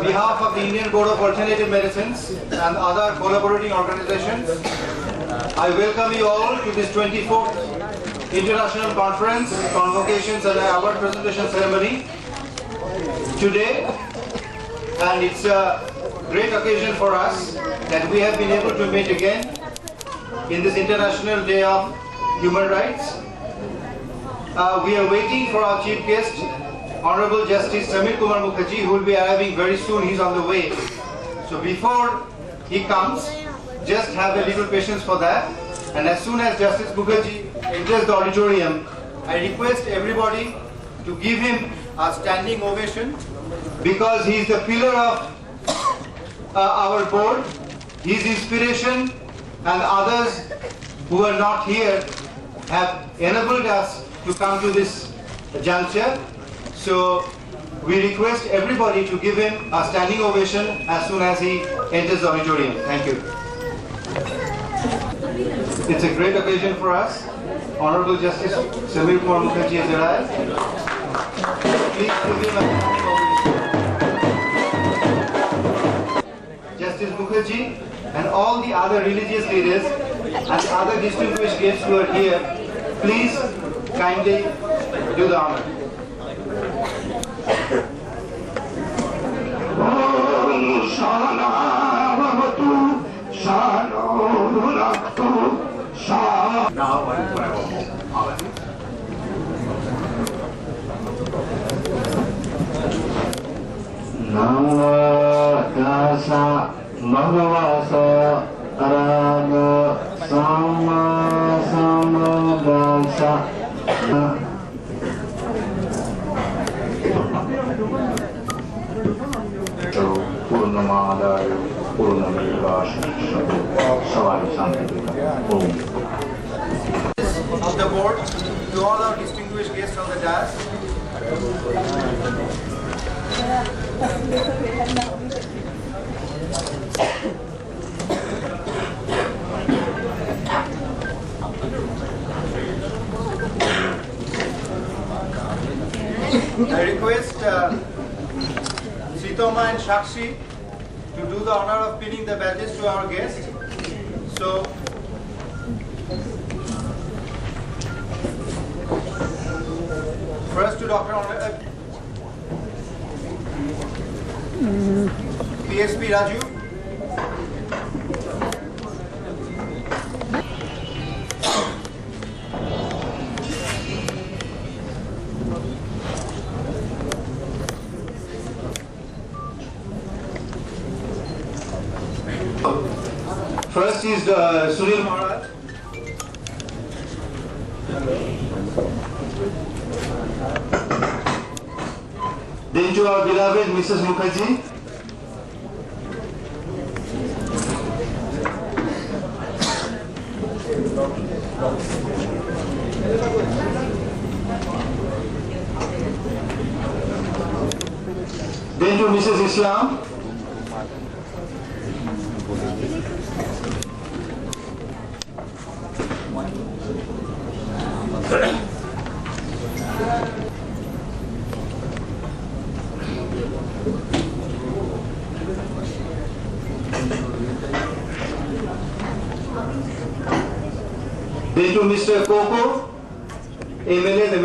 behalf of the Indian Board of Alternative Medicines and other collaborating organizations, I welcome you all to this 24th International Conference, Convocations and Award Presentation Ceremony today. And it's a great occasion for us that we have been able to meet again in this International Day of Human Rights. We are waiting for our chief guest, Honorable Justice Samir Kumar Mukherjee, who will be arriving very soon. He's on the way. So before he comes, just have a little patience for that. And as soon as Justice Mukherjee enters the auditorium, I request everybody to give him a standing ovation because he is the pillar of our board. His inspiration and others who are not here have enabled us to come to this juncture. So we request everybody to give him a standing ovation as soon as he enters the auditorium. Thank you. It's a great occasion for us. Honorable Justice Samir Kumar Mukherjee has arrived. Please give him a standing ovation. Justice Mukherjee and all the other religious leaders and other distinguished guests who are here, please kindly do the honor. Of the board, to all our distinguished guests on the dais. I request Sitoma and Shakshi to do the honor of pinning the badges to our guests. So, first to Dr. PSP Raju. First is Sunil Maharaj. Then to our beloved Mrs. Mukherjee. Then to Mrs. Islam. Then to Mr. Koko, MLA, the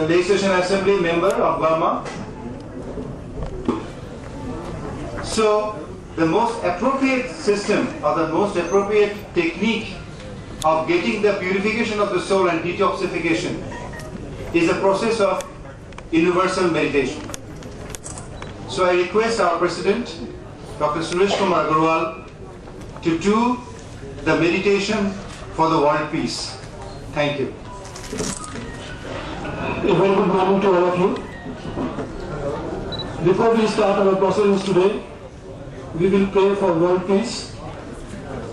Legislation Assembly member of Burma. So, the most appropriate system or the most appropriate technique of getting the purification of the soul and detoxification is a process of universal meditation. So I request our President, Dr. Suresh Kumar Agarwal, to do the meditation for the world peace. Thank you. A very good morning to all of you. Before we start our proceedings today, we will pray for world peace.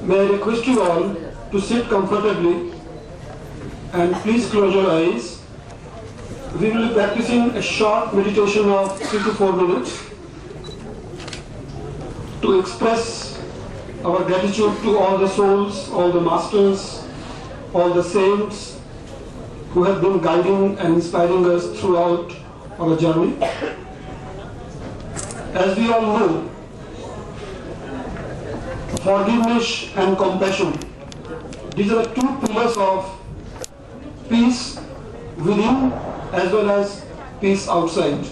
May I request you all to sit comfortably and please close your eyes. We will be practicing a short meditation of 3 to 4 minutes to express our gratitude to all the souls, all the masters, all the saints who have been guiding and inspiring us throughout our journey. As we all know, forgiveness and compassion, these are the two pillars of peace within as well as peace outside.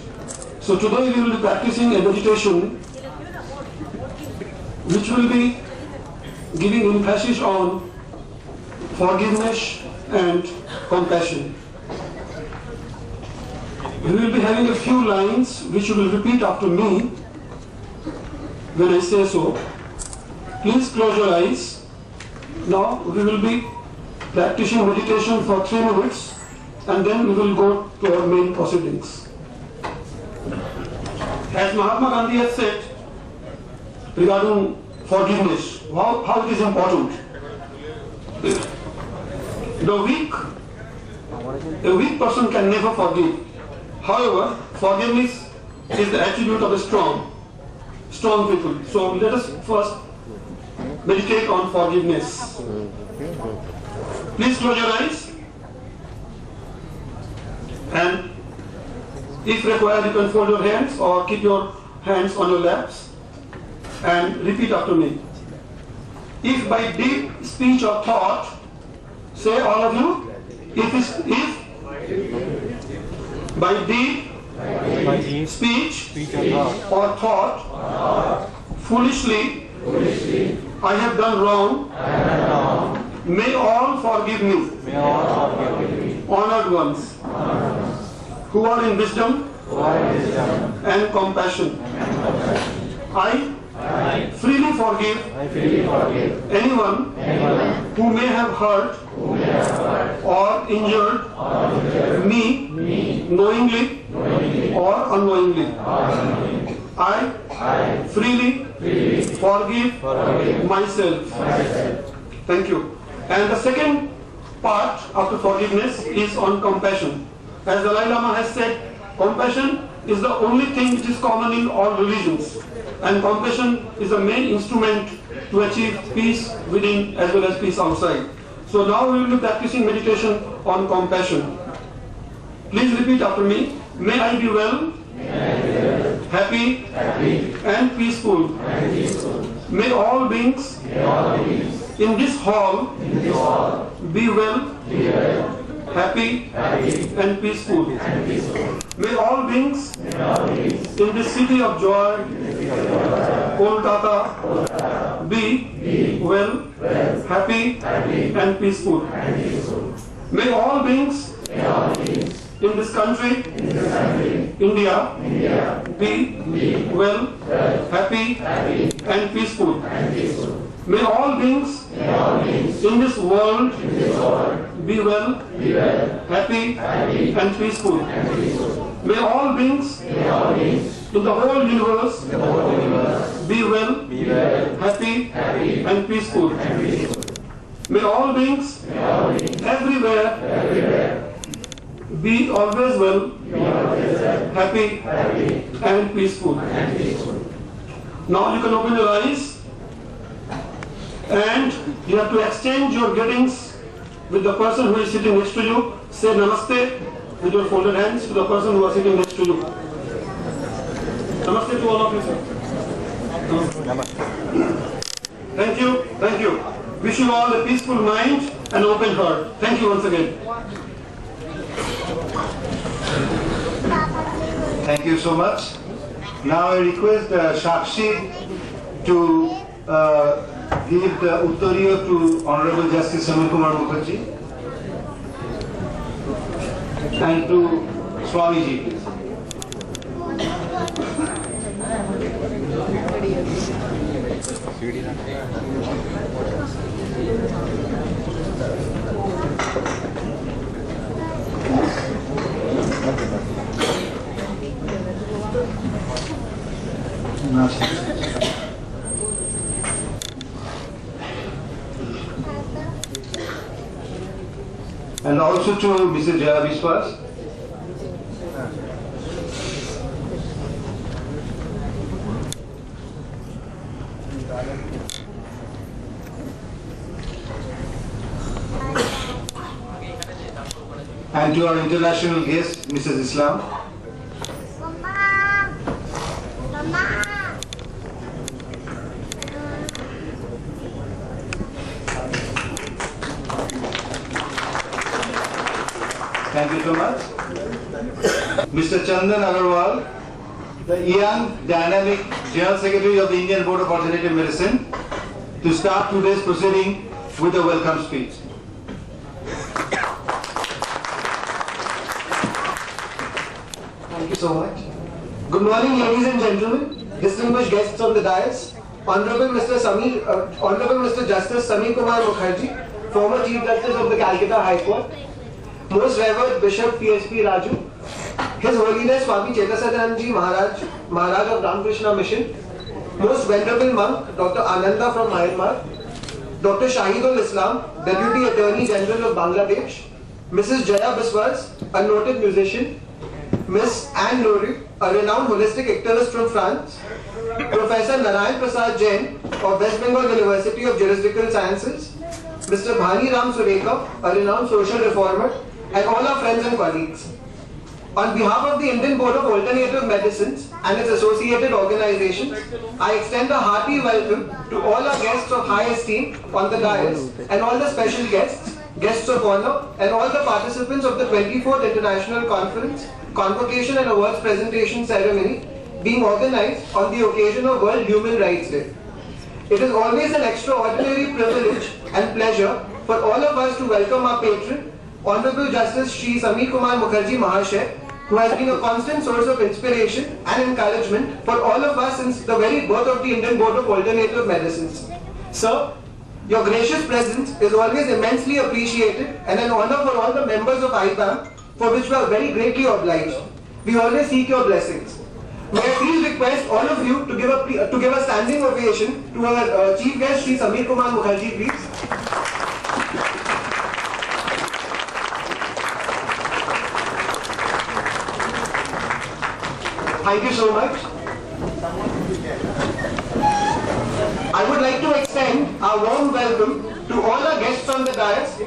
So today we will be practicing a meditation which will be giving emphasis on forgiveness and compassion. We will be having a few lines which you will repeat after me when I say so. Please close your eyes. Now we will be practicing meditation for 3 minutes and then we will go to our main proceedings. As Mahatma Gandhi has said regarding forgiveness, how it is important. A weak person can never forgive. However, forgiveness is the attribute of a strong people. So let us first meditate on forgiveness. Please close your eyes. And if required, you can fold your hands or keep your hands on your laps and repeat after me. If by deep speech or thought, say all of you, if by deep speech or thought, foolishly I have done wrong, may all forgive me, honored ones, who are in wisdom and compassion. I freely forgive anyone who may have hurt or injured me knowingly or unknowingly. I freely forgive myself. Thank you. And the second part after forgiveness is on compassion. As the Dalai Lama has said, compassion is the only thing which is common in all religions. And compassion is the main instrument to achieve peace within as well as peace outside. So now we will be practicing meditation on compassion. Please repeat after me. May I be well, happy, and peaceful. May all beings in this hall be well, happy, and peaceful. May all beings in this city of joy, Kolkata, be well, happy, and peaceful. May all beings in this country, India, be well, happy, and peaceful. May all beings in this world be well, happy, and peaceful. May all beings in the whole universe be well, happy, and peaceful. May all beings everywhere be always well, happy, and peaceful. Now you can open your eyes and you have to exchange your greetings with the person who is sitting next to you. Say namaste with your folded hands to the person who is sitting next to you. Namaste to all of you, sir. Thank you. Thank you. Wish you all a peaceful mind and open heart. Thank you once again. Thank you so much. Now I request Shakshi to give the Uttariya to Honorable Justice Samir Kumar Mukherjee and to Swamiji, please. And also to Mrs. Jaya Biswas. And to our international guest, Mrs. Islam. Mama. so much. Mr. Chandan Agarwal, the young, dynamic General Secretary of the Indian Board of Alternative Medicine, to start today's proceeding with a welcome speech. Thank you so much. Good morning, ladies and gentlemen, distinguished guests on the dais, Honorable Mr. Justice Samir Kumar Mukherjee, former Chief Justice of the Calcutta High Court, Most Revered Bishop PSP Raju, His Holiness Swami Chetasadanand Maharaj of Ramakrishna Mission, Most Venerable Monk Dr. Ananda from Myanmar, Dr. Shahidul Islam, Deputy Attorney General of Bangladesh, Mrs. Jaya Biswas, a noted musician, Miss Anne Laurie, a renowned holistic activist from France, Professor Narayan Prasad Jain of West Bengal University of Juridical Sciences, Mr. Bhani Ram Surekha, a renowned social reformer, and all our friends and colleagues. On behalf of the Indian Board of Alternative Medicines and its associated organizations, I extend a hearty welcome to all our guests of high esteem on the dais and all the special guests, guests of honor, and all the participants of the 24th International Conference, Convocation and Awards Presentation Ceremony being organized on the occasion of World Human Rights Day. It is always an extraordinary privilege and pleasure for all of us to welcome our patron, Honorable Justice Shri Samir Kumar Mukherjee Mahashay, who has been a constant source of inspiration and encouragement for all of us since the very birth of the Indian Board of Alternative Medicines. Sir, your gracious presence is always immensely appreciated and an honor for all the members of IBAM, for which we are very greatly obliged. We always seek your blessings. May I please request all of you to give a standing ovation to our Chief Guest Shri Samir Kumar Mukherjee, please. Thank you so much. I would like to extend our warm welcome to all our guests on the dais,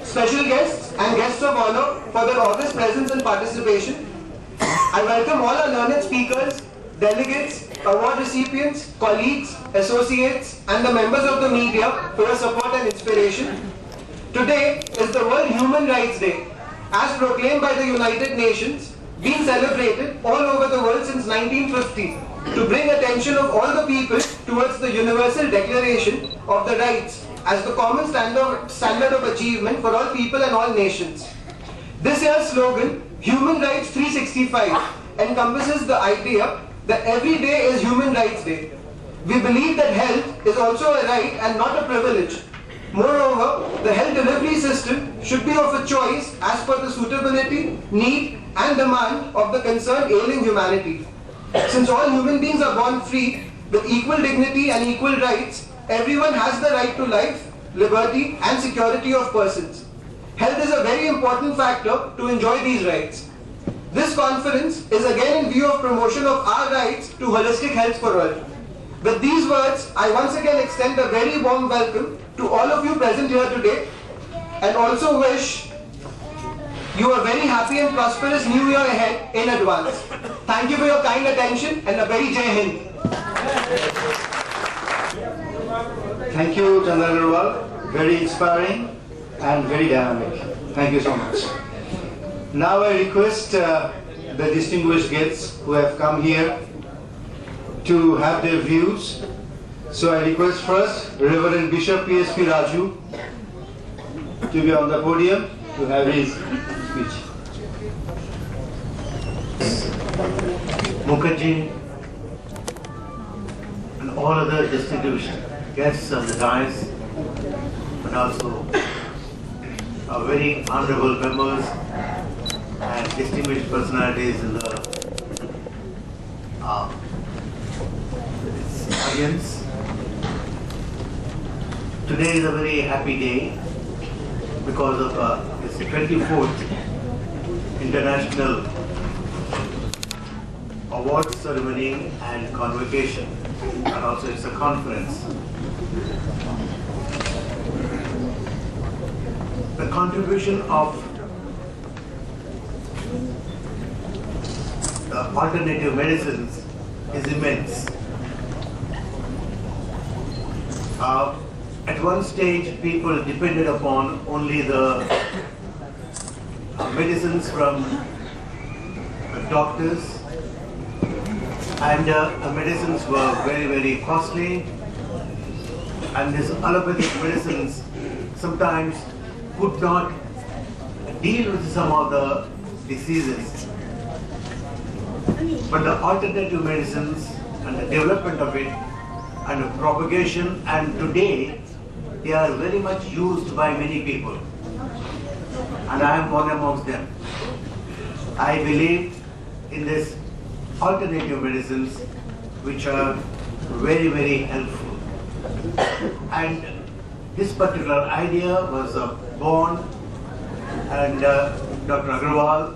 special guests and guests of honor for their august presence and participation. I welcome all our learned speakers, delegates, award recipients, colleagues, associates, and the members of the media for your support and inspiration. Today is the World Human Rights Day, as proclaimed by the United Nations, being celebrated all over the world since 1950 to bring attention of all the people towards the Universal Declaration of the Rights as the common standard of achievement for all people and all nations. This year's slogan, Human Rights 365, encompasses the idea that every day is Human Rights Day. We believe that health is also a right and not a privilege. Moreover, the health delivery system should be of a choice as per the suitability, need, and demand of the concerned ailing humanity. Since all human beings are born free, with equal dignity and equal rights, everyone has the right to life, liberty, and security of persons. Health is a very important factor to enjoy these rights. This conference is again in view of promotion of our rights to holistic health for all. With these words, I once again extend a very warm welcome to all of you present here today, and also wish you a very happy and prosperous new year ahead in advance. Thank you for your kind attention and a very Jai Hind. Thank you, Chandan Agarwal. Very inspiring and very dynamic. Thank you so much. Now I request the distinguished guests who have come here to have their views. So I request first Reverend Bishop PSP Raju to be on the podium to have his speech. Mukherjee and all other distinguished guests on the dais, and also our very honorable members and distinguished personalities in the audience. Today is a very happy day because of it's the 24th International Award Ceremony and Convocation, and also it's a conference. The contribution of the alternative medicines is immense. At one stage, people depended upon only the medicines from doctors, and medicines were very, very costly, and these allopathic medicines sometimes could not deal with some of the diseases. But the alternative medicines and the development of it and the propagation, and today they are very much used by many people, and I am one amongst them. I believe in this alternative medicines which are very, very helpful. And this particular idea was born, and Dr. Agarwal,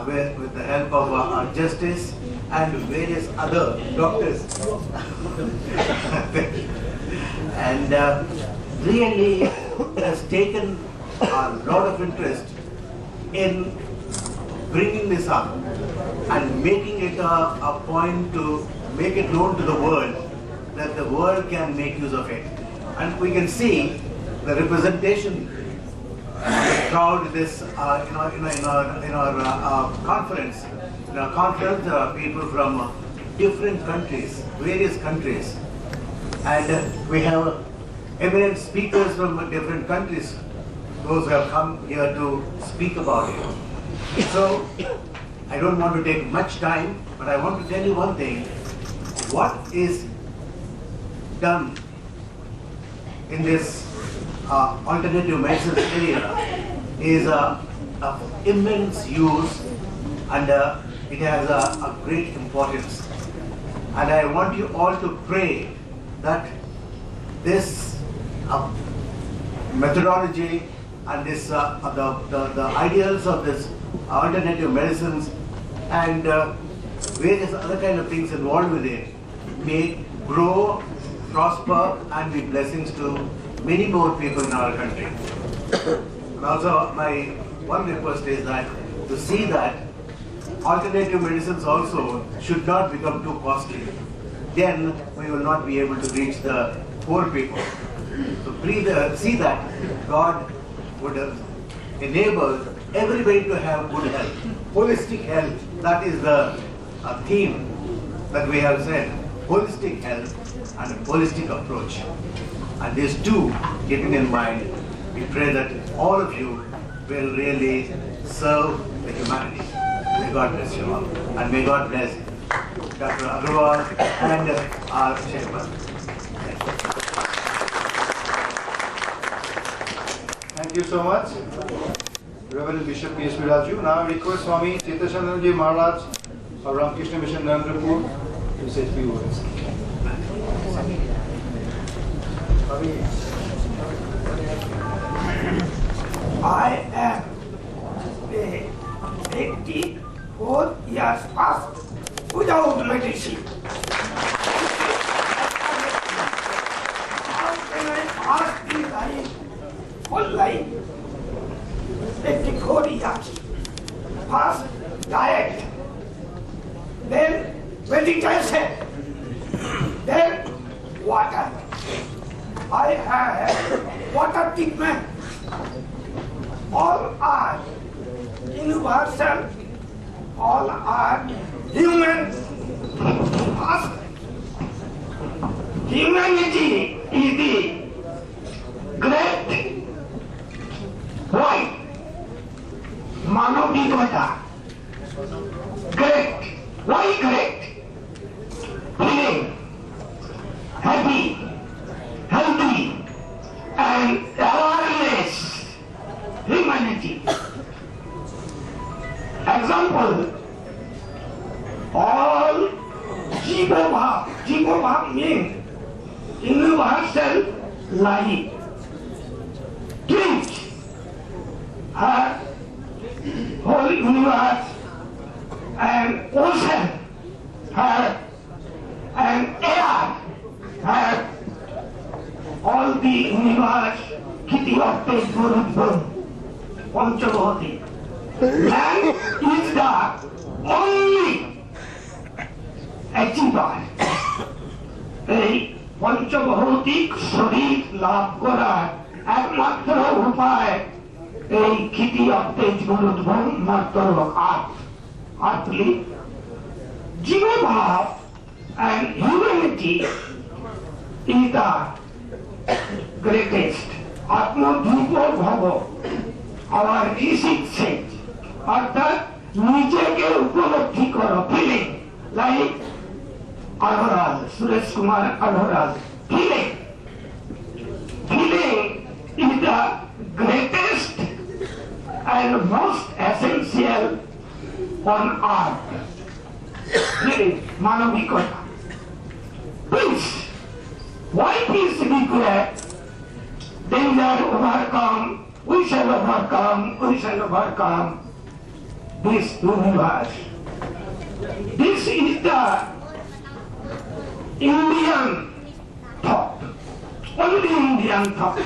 with the help of our justice and various other doctors, and really has taken a lot of interest in bringing this up and making it a point to make it known to the world that the world can make use of it. And we can see the representation crowd this in our conference. In our conference, there are people from different countries, various countries, and we have eminent speakers from different countries, those who have come here to speak about it. So, I don't want to take much time, but I want to tell you one thing. What is done in this alternative medicine area is of immense use, and it has a great importance. And I want you all to pray that this methodology and this the ideals of this alternative medicines and various other kind of things involved with it may grow, prosper, and be blessings to many more people in our country. And also, my one request is that to see that alternative medicines also should not become too costly. Then we will not be able to reach the poor people. So please see that God would enable everybody to have good health, holistic health. That is the theme that we have said, holistic health and a holistic approach. And these two, keeping in mind, we pray that all of you will really serve the humanity. May God bless you all. And may God bless Dr. Agarwal and our chairman. Thank you so much, Reverend Bishop P.S.P. Raju. Now I request Swami Chetashananji Maharaj of Ramakrishna Mission Narendrapur to say a few words. I am 84 years past without medicine. How can I pass the life, whole life? 84 years. First diet, then meditation, then water. I have water treatment. All are universal, all are human. First, humanity is the great white Manovikata. Great. Why great? Feeling happy, healthy, and awareness. Humanity. Example, all Jiva Bhav means universal life. Treat her whole universe and ocean, her and air, her all the universe, Kiti of Guru Panchabhati. Man is the only achiever. এই পঞ্চভৌতিক শরীর লাভ করার একমাত্র উপায় এই খিটি of তেজগুলোদ্ভূম মাত্র earthly জীবভাব and humanity is the greatest. আত্মধূপ ভব our basic sense অর্থাৎ নিজেকে উপলব্ধি করো ফিলিং লাইক আলহরাজ সুরেশ কুমার আলহরাজ feeling is the greatest and most essential on earth. Feeling, মানবিকতা. Peace. Why peace required? Danger overcome. We shall overcome this universe. This is the Indian thought. Only Indian thought.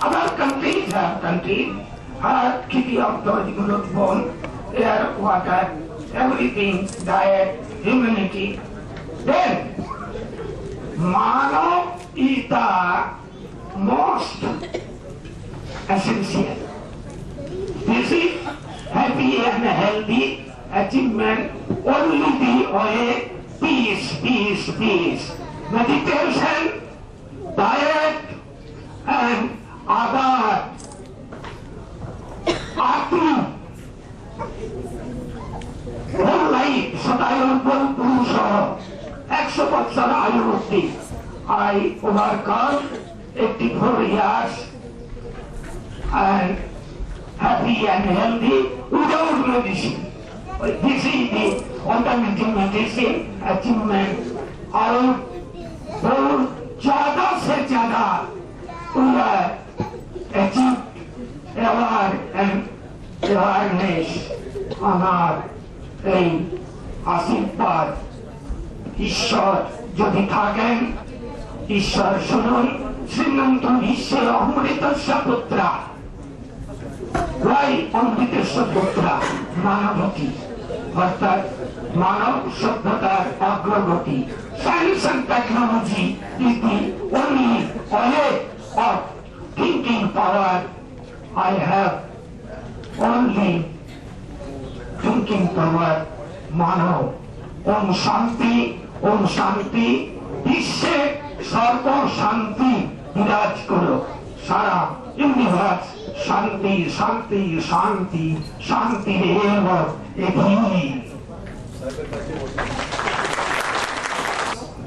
Other countries have Kiti of Dojgulotbon, air, water, everything, diet, humanity. Then, Manav is the most essential. This is happy and healthy achievement only the way peace. Meditation, diet, and other earthly whole life, Satayurpal Purusha, 100 বছর আয়ু অবধি I overcome 84 years and happy and healthy without medicine. This is the alternative medicine achievement. और बहुत ज़्यादा से ज़्यादा we have achieved award and awareness on our আশীর্বাদ ঈশ্বর যদি থাকেন ঈশ্বর শুনুন শ্রীমন্ত বিশ্বের অমৃতস্য পুত্রা ওয়াই অমৃতস্য পুত্রা মানবতী অর্থাৎ মানব সভ্যতার অগ্রগতি science and technology is the only way of thinking power. I have only thinking power. মানব ওম শান্তি বিশ্বে সর্ব শান্তি বিরাজ করো সারা ইউনিভার্স শান্তি এব এধি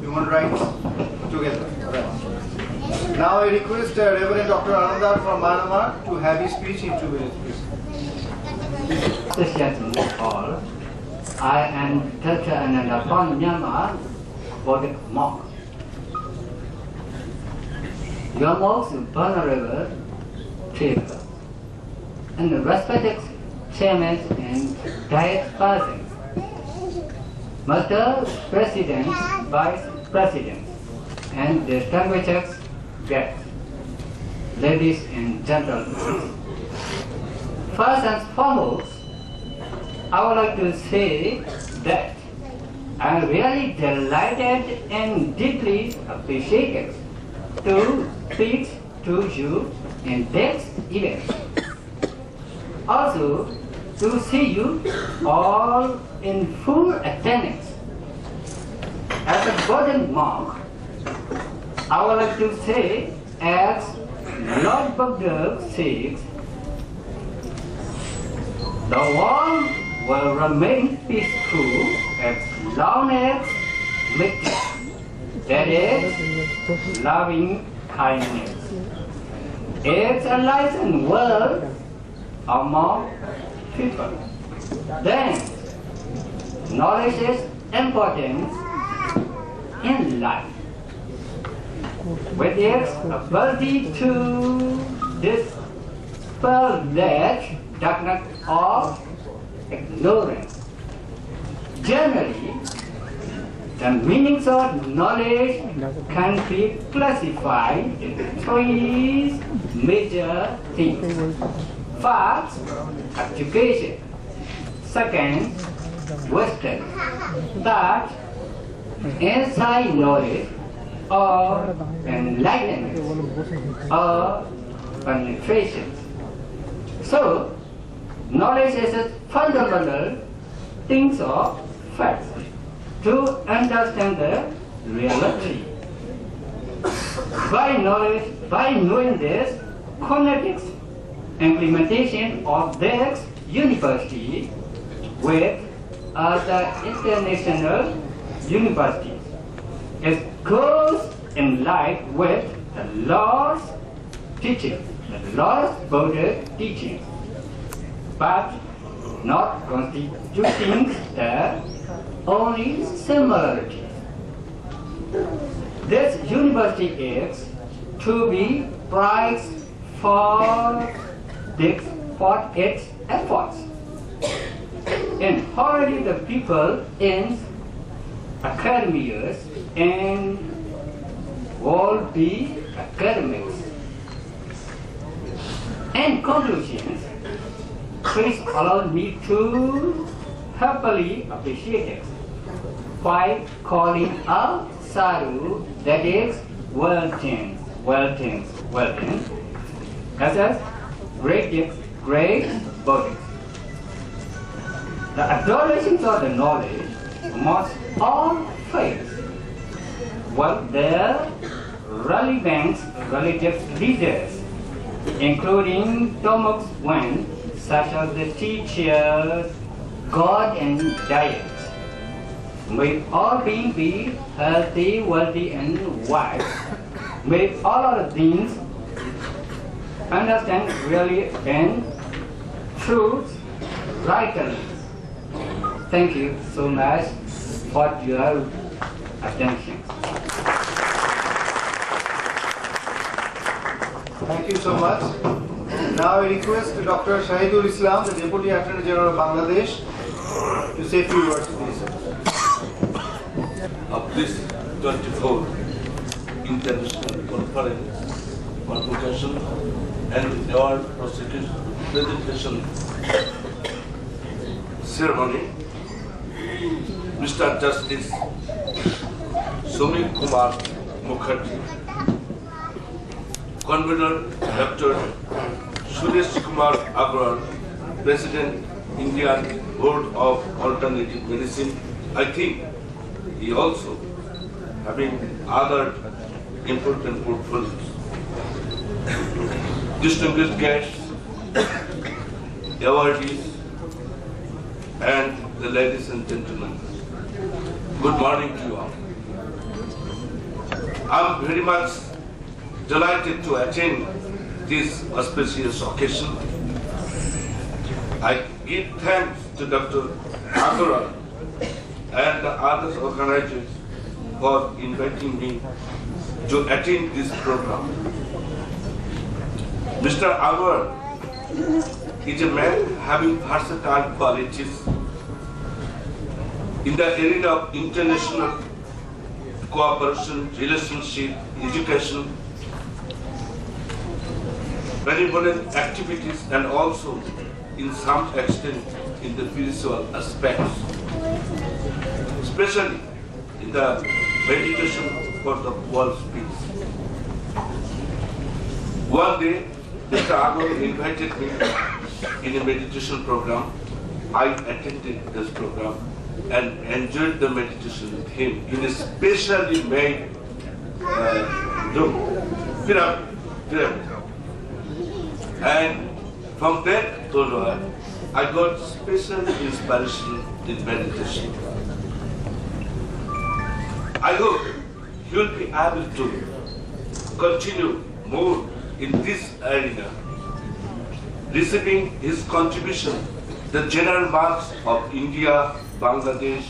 Human rights together. Now I request Reverend Dr. Anandar from Myanmar to have his speech in 2 minutes, please. Association all. I am Dr. Anandar from Myanmar, Bodek Monk. Your most vulnerable people and respected chairmen and diet persons, Mr. President, Vice President, and distinguished guests, ladies and gentlemen. First and foremost, I would like to say that I am really delighted and deeply appreciated to speak to you in this event. Also, to see you all in full attendance. As a Bodhin monk, I would like to say, as Lord Buddha says, the world will remain peaceful as long as with that is loving kindness. It's a enlightened world among people. Then knowledge is important in life. With its ability to dispel that darkness of ignorance. Generally, the meanings of knowledge can be classified in 3 major things. First, education. Second, wisdom. Third, insight knowledge or enlightenment or penetration. So, knowledge is a fundamental things of facts to understand the reality. By knowing this, connects implementation of this university with other international universities. It goes in line with the Lord's teaching, the Lord's Buddha teaching, but not constituting the only similarity. This university is to be prized for its efforts in already the people in academies and all the academics. In conclusion, please allow me to happily appreciate it by calling out sadhu, that is well things, as a great bodies. The adolescents of the knowledge must all face what their relevant relative leaders, including Thomas Wayne, such as the teachers, God and diet. May all beings be healthy, wealthy, and wise. May all other things understand really and truth rightly. Thank you so much for your attention. Thank you so much. Now I request Dr. Shahidul Islam, the Deputy Attorney General of Bangladesh, to say a few words, please. Of this 24th International Conference, Convocation and Award Presentation Ceremony, Mr. Justice Samir Kumar Mukherjee, Convener Dr. Suresh Kumar Agrawal, President, Indian Board of Alternative Medicine. I think he also having other important portfolios. Distinguished guests, awardees, and the ladies and gentlemen, good morning to you all. I'm very much delighted to attend this auspicious occasion. I give thanks to Dr. Agrawal and the other organizers for inviting me to attend this program. Mr. Agrawal is a man having versatile qualities in the area of international cooperation, relationship, education, benevolent activities, and also in some extent in the spiritual aspects, especially in the meditation for the world's peace. One day, Mr. Agrawal invited me in a meditation program. I attended this program and enjoyed the meditation with him in a specially made room, pyramid. And from that onward, I got special inspiration in meditation. I hope you will be able to continue more in this arena, receiving his contribution, the general marks of India, Bangladesh,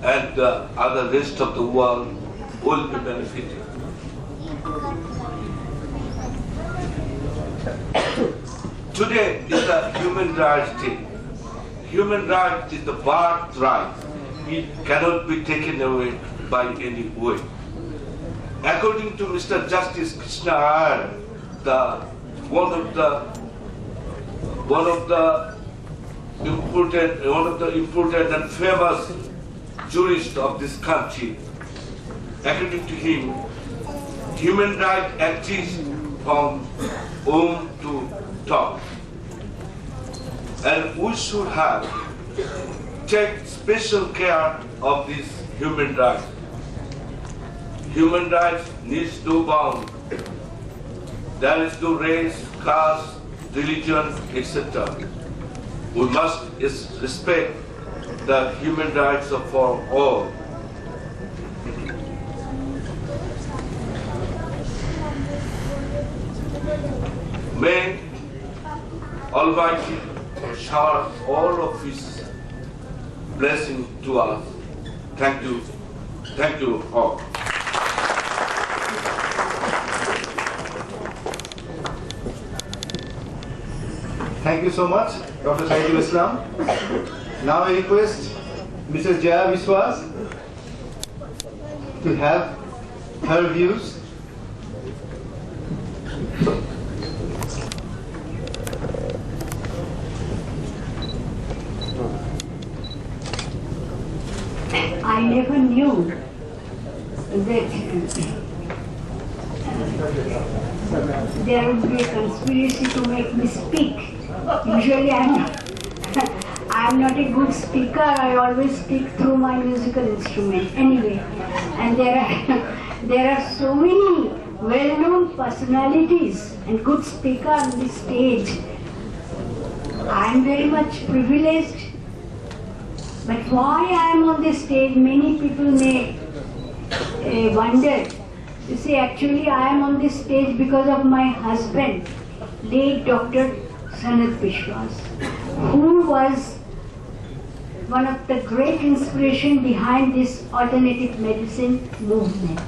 and the other rest of the world will be benefited. Today is the Human Rights Day. Human rights is the birthright. It cannot be taken away by any way. According to Mr. Justice Krishna Iyer, one of the important and famous jurists of this country, according to him, human rights exist from home to top. and we should have take special care of these human rights. Human rights needs no bound. There is no race, caste, religion, etc. We must respect the human rights for all. May Almighty shower all of His blessing to us. Thank you. Thank you all. Thank you so much, Dr. Shahidul Islam. Now I request Mrs. Jaya Biswas to have her views. I never knew that there would be a conspiracy to make me speak. Usually I'm not a good speaker. I always speak through my musical instrument. Anyway, and there are so many well-known personalities and good speakers on the stage. I am very much privileged. But why I am on this stage, many people may wonder. You see, actually I am on this stage because of my husband, late Dr. Sanat Biswas, who was one of the great inspiration behind this alternative medicine movement.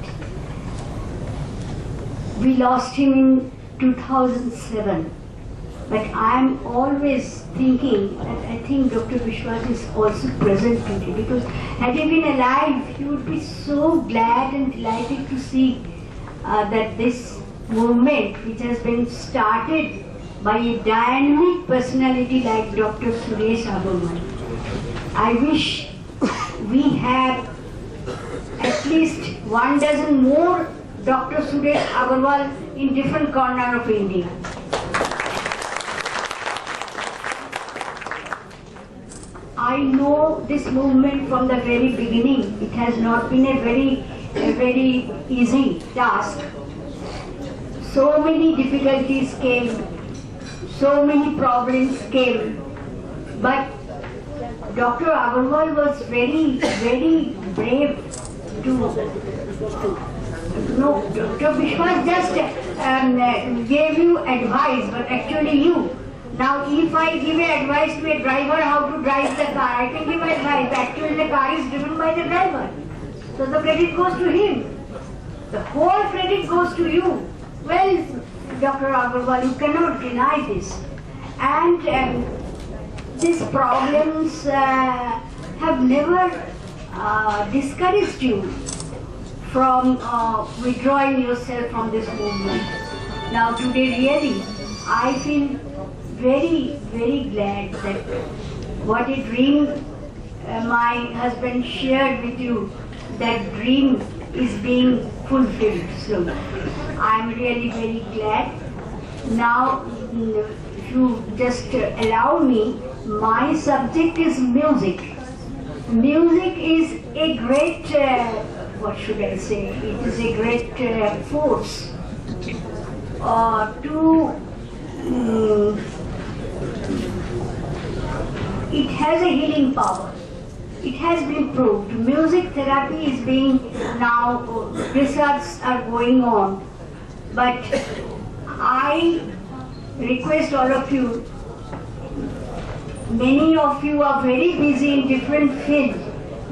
We lost him in 2007. But I am always thinking, and I think Dr. Biswas is also present today, because had he been alive, he would be so glad and delighted to see that this movement, which has been started by a dynamic personality like Dr. Suresh Agarwal. I wish we had at least 12 more Dr. Suresh Agarwal in different corners of India. I know this movement from the very beginning. It has not been a very easy task. So many difficulties came, so many problems came, but Dr. Agarwal was very brave to. No, Dr. Biswas just gave you advice, but actually you. Now, if I give advice to a driver how to drive the car, I can give advice. Actually, the car is driven by the driver. So the credit goes to him. The whole credit goes to you. Well, Dr. Agarwal, you cannot deny this. And these problems have never discouraged you from withdrawing yourself from this movement. Now, today, really, I feel very glad that what a dream my husband shared with you, that dream is being fulfilled. So I'm really very glad. Now, if you just allow me, my subject is music. Music is a great, what should I say, it is a great force it has a healing power. It has been proved. Music therapy is being now, research are going on. But I request all of you, many of you are very busy in different fields,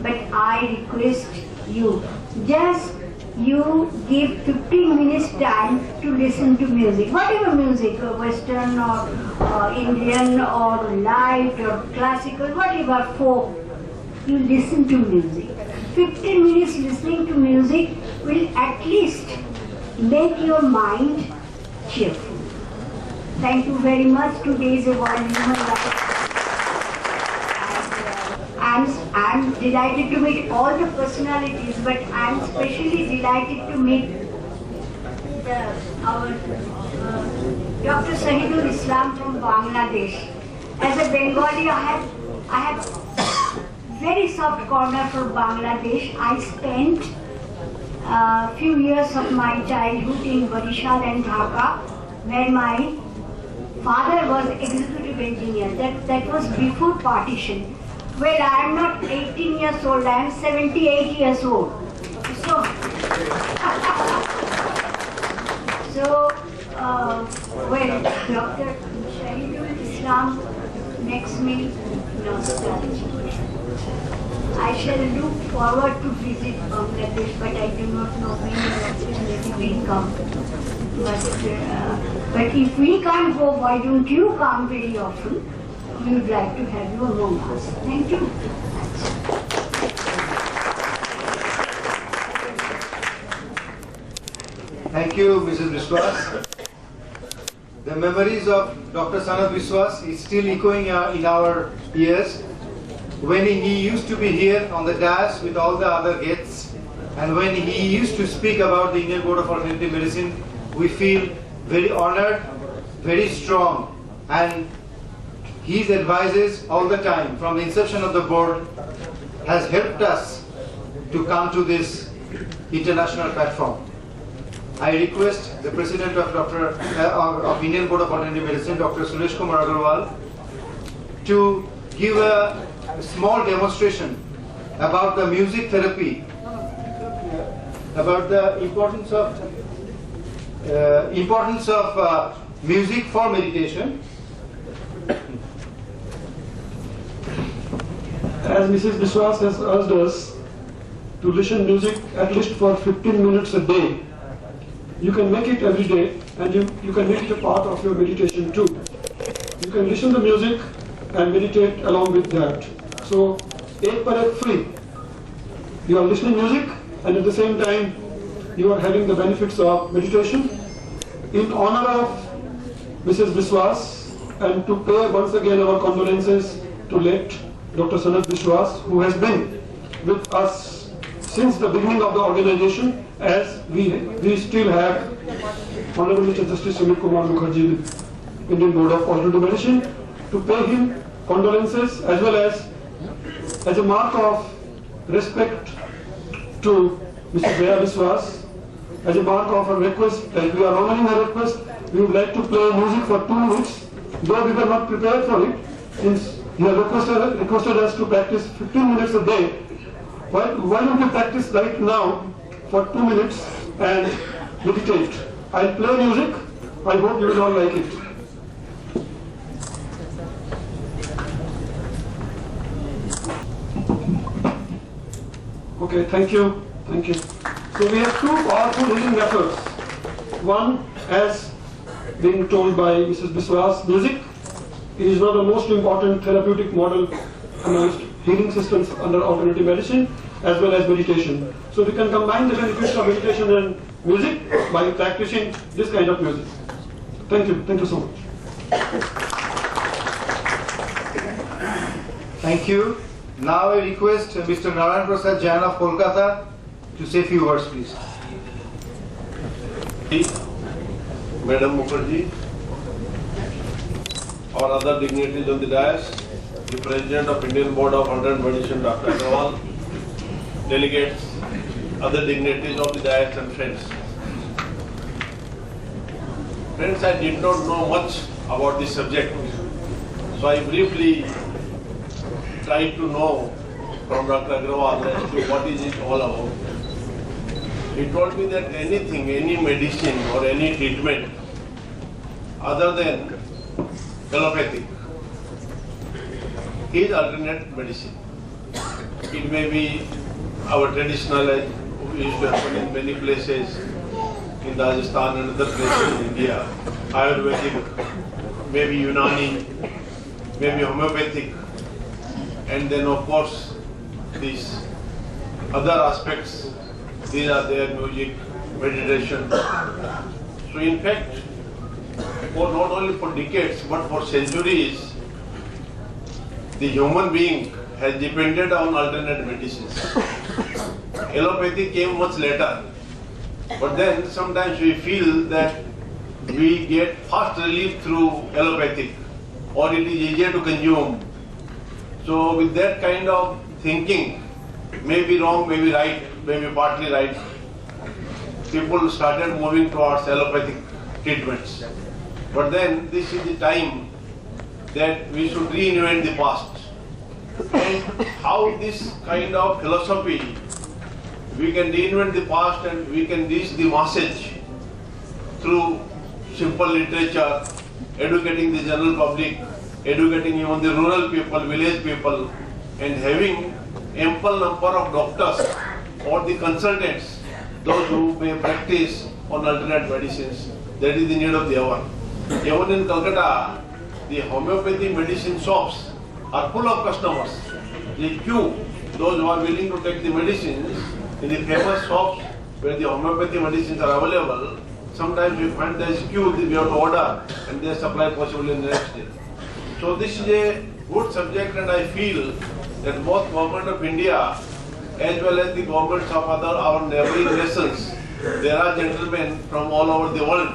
but I request you, just you give 15 minutes time to listen to music, whatever music, Western or Indian or light or classical, whatever, folk, you listen to music. 15 minutes listening to music will at least make your mind cheerful. Thank you very much. Today is a World Human Rights. I'm delighted to meet all the personalities, but I'm especially delighted to meet our Dr. Shahidul Islam from Bangladesh. As a Bengali, I have very soft corner for Bangladesh. I spent a few years of my childhood in Barishal and Dhaka, where my father was executive engineer. That was before partition. Well, I am not 18 years old, I am 78 years old. So, well, Dr. Shahidul Islam makes me nostalgic. I shall look forward to visit Bangladesh, but I do not know when the opportunity will come. But if we can't go, why don't you come very often? We would like to have you among us. Thank you. Thank you, Mrs. Biswas. The memories of Dr. Sanat Biswas is still echoing in our ears. When he used to be here on the dais with all the other guests, and when he used to speak about the Indian Board of Alternative Medicine, we feel very honored, very strong, and his advices all the time from the inception of the board has helped us to come to this international platform. I request the President of Indian Board of Alternative Medicine, Dr. Suresh Kumar Agarwal, to give a small demonstration about the music therapy, about the importance of music for meditation. As Mrs. Biswas has urged us to listen music at least for 15 minutes a day, you can make it every day, and you can make it a part of your meditation too. You can listen to music and meditate along with that. So, ek par ek free. You are listening music, and at the same time, you are having the benefits of meditation. In honor of Mrs. Biswas, and to pay once again our condolences to late Dr. Sanat Biswas, who has been with us since the beginning of the organization, as we still have Honorable Mr. Justice Sumit Kumar Mukherjee, Indian Board of Alternative Medicine, to pay him condolences as well as a mark of respect to Mr. Jaya Biswas, as a mark of a request, like we are honoring her request, we would like to play music for 2 minutes, though we were not prepared for it, since he has requested us to practice 15 minutes a day. Why don't we practice right now for 2 minutes and meditate? I'll play music. I hope you will all like it. Okay, thank you. Thank you. So we have 2 powerful healing methods. One, as being told by Mrs. Biswas, music is one of the most important therapeutic model amongst healing systems under alternative medicine, as well as meditation. So we can combine the benefits of meditation and music by practicing this kind of music. Thank you. Thank you so much. Thank you. Now I request Mr. Narayan Prasad Jain of Kolkata to say a few words, please. Madam Mukherjee, or other dignitaries on the dais, the President of Indian Board of Alternative Medicine, Dr. Agarwal, delegates, other dignitaries of the dais, and friends. Friends, I did not know much about this subject, so I briefly tried to know from Dr. Agarwal as to what is it all about. He told me that anything, any medicine or any treatment other than allopathic is alternate medicine. It may be our traditional, as used to happen in many places, in Rajasthan and other places in India, Ayurvedic, maybe Unani, maybe homeopathic, and then of course these other aspects, these are there, music, meditation. So in fact, for not only for decades but for centuries, the human being has depended on alternate medicines. Allopathy came much later, but then sometimes we feel that we get fast relief through allopathic, or it is easier to consume. So with that kind of thinking, maybe wrong, maybe right, maybe partly right, people started moving towards allopathic treatments. But then this is the time that we should reinvent the past. And how this kind of philosophy, we can reinvent the past and we can reach the message through simple literature, educating the general public, educating even the rural people, village people, and having ample number of doctors or the consultants, those who may practice on alternate medicines. That is the need of the hour. Even in Calcutta, the homeopathy medicine shops are full of customers. The queue, those who are willing to take the medicines in the famous shops where the homeopathy medicines are available, sometimes we find there is queue, we have to order and they supply possibly in the next day. So this is a good subject, and I feel that both Government of India as well as the governments of our neighboring nations, there are gentlemen from all over the world.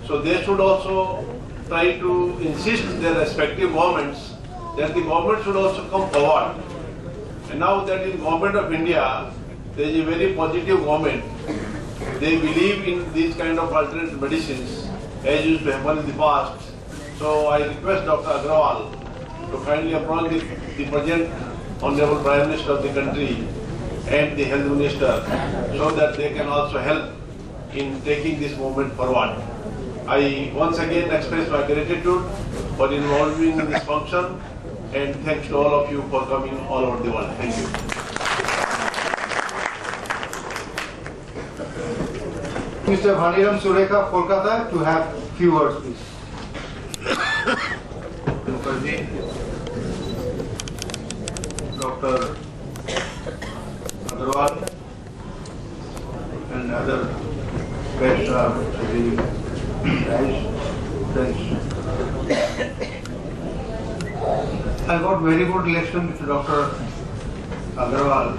So they should also try to insist their respective governments that the government should also come forward. And now that in Government of India, there is a very positive government. They believe in these kind of alternate medicines as used to happen in the past. So I request Dr. Agrawal to kindly approach the present Honorable Prime Minister of the country and the Health Minister so that they can also help in taking this movement forward. I once again express my gratitude for involving in this function, and thanks to all of you for coming all over the world. Thank you. Mr. Bhaniram Sureka, Kolkata, to have few words, please. Mukherjee, Dr. Agrawal, and other guests are sitting friends. I got very good relation with Dr. Agrawal.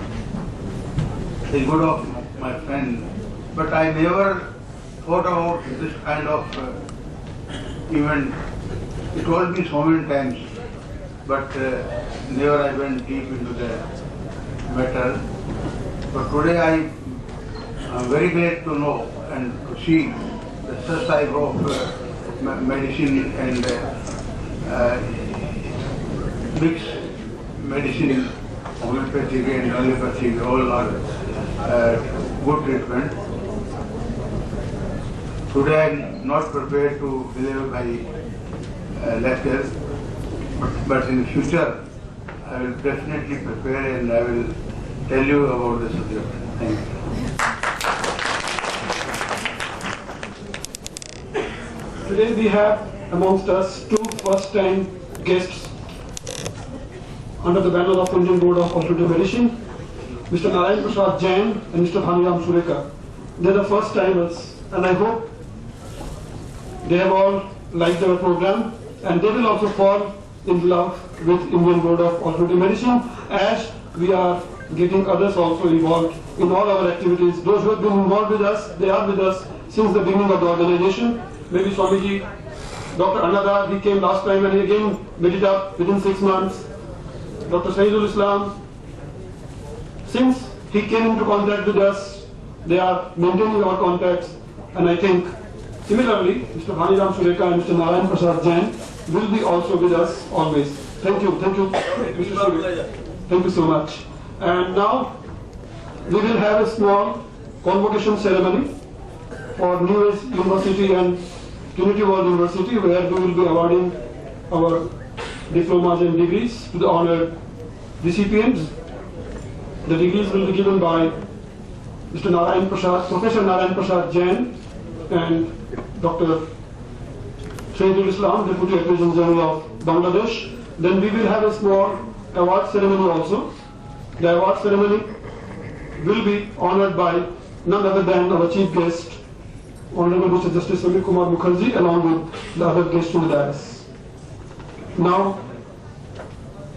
He's good of my friend, but I never thought about this kind of event. He told me so many times, but never I went deep into the matter. But today I am very glad to know and to see that such type of medicine and mixed medicine, homeopathic and allopathic, all are good treatment. Today I am not prepared to deliver my lecture, but in the future I will definitely prepare and I will tell you about the subject. Thank you. Today we have amongst us two first-time guests under the banner of Indian Board of Alternative Medicine, Mr. Narayan Prasad Jain and Mr. Bhaniram Sureka. They are the first timers, and I hope they have all liked our program, and they will also fall in love with Indian Board of Alternative Medicine as we are getting others also involved in all our activities. Those who have been involved with us, they are with us since the beginning of the organization. Maybe Swamiji, Dr. Anada, he came last time and he again made it up within 6 months. Dr. Sayyidul Islam, since he came into contact with us, they are maintaining our contacts, and I think similarly, Mr. Bhaniram Sureka and Mr. Narayan Prasad Jain will be also with us always. Thank you, Mr. Sureka. Thank you so much. And now we will have a small convocation ceremony for New Age University and Trinity World University, where we will be awarding our diplomas and degrees to the honored recipients. The degrees will be given by Mr. Narayan Prasad, Professor Narayan Prasad Jain and Dr. Sayyidul Islam, Deputy Attorney General of Bangladesh. Then we will have a small award ceremony also. The award ceremony will be honored by none other than our chief guest, Honorable Mr. Justice Samir Kumar Mukherjee, along with the other guests in the dais. Now,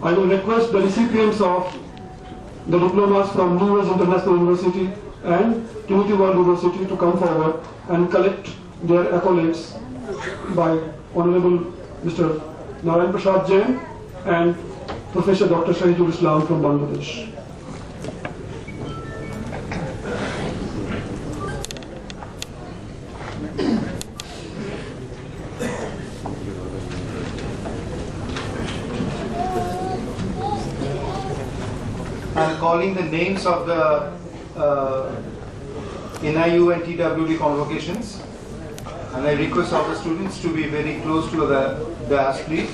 I will request the recipients of the diplomas from New Age International University and Trinity World University to come forward and collect their accolades by Honorable Mr. Narayan Prasad Jain and Professor Dr. Shahidul Islam from Bangladesh. I'm calling the names of the NIU and TWD convocations, and I request all the students to be very close to the dais, please.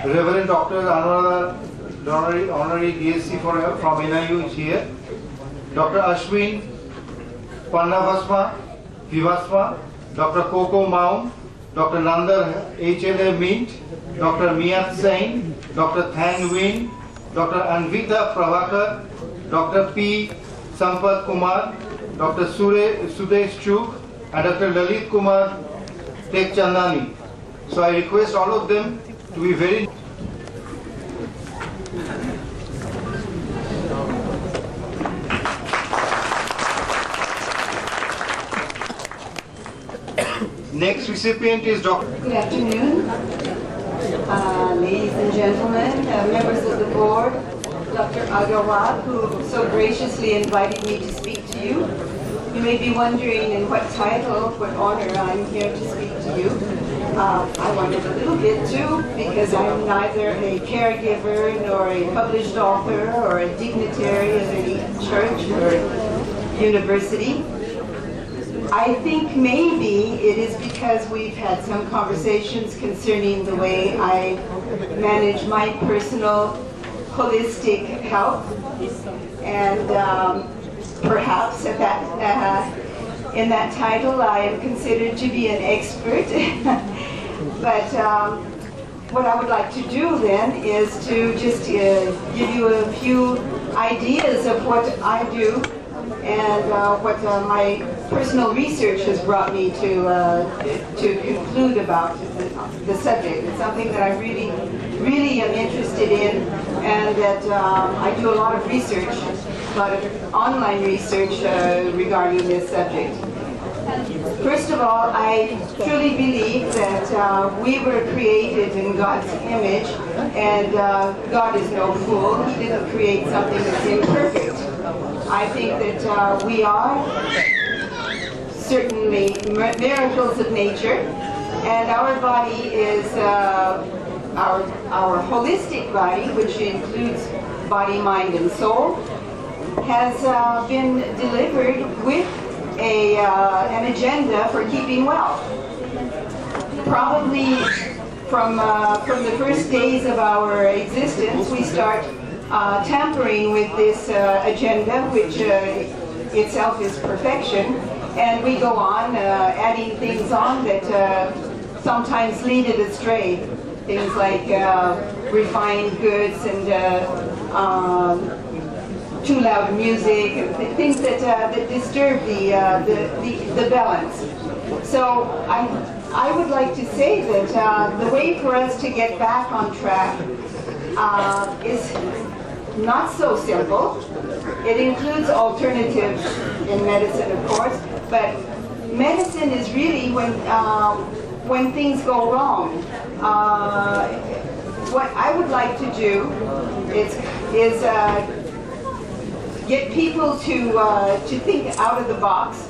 Reverend Dr. Anuradha, Honorary DSc from NIU is here. Dr. Ashwin Pannavasma Vivasma, Dr. Coco Maung, Dr. Nandar HLA Mint, Dr. Miyat Sain, Dr. Thang Win, Dr. Anvita Pravakar, Dr. P. Sampath Kumar, Dr. Sudesh Chuk, and Dr. Lalit Kumar Tekchandani. So I request all of them to be very... Next recipient is Dr. Good afternoon, ladies and gentlemen, members of the board, Dr. Agarwal, who so graciously invited me to speak to you. You may be wondering in what title, what honor I'm here to speak to you. I wondered a little bit too, because I'm neither a caregiver nor a published author or a dignitary of any church or university. I think maybe it is because we've had some conversations concerning the way I manage my personal holistic health, and perhaps at that, in that title I am considered to be an expert. But what I would like to do then is to just give you a few ideas of what I do and what my personal research has brought me to conclude about the subject. It's something that I really am interested in, and that I do a lot of research, a lot of online research regarding this subject. First of all, I truly believe that we were created in God's image, and God is no fool. He didn't create something that's imperfect. I think that we are certainly miracles of nature, and our body is our holistic body, which includes body, mind, and soul, has been delivered with an agenda for keeping well. Probably from the first days of our existence, we start tampering with this agenda, which itself is perfection, and we go on adding things on that sometimes lead it astray. Things like refined goods and too loud music, and things that disturb the balance. So I would like to say that the way for us to get back on track is not so simple. It includes alternatives in medicine, of course, but medicine is really when things go wrong. What I would like to do is get people to think out of the box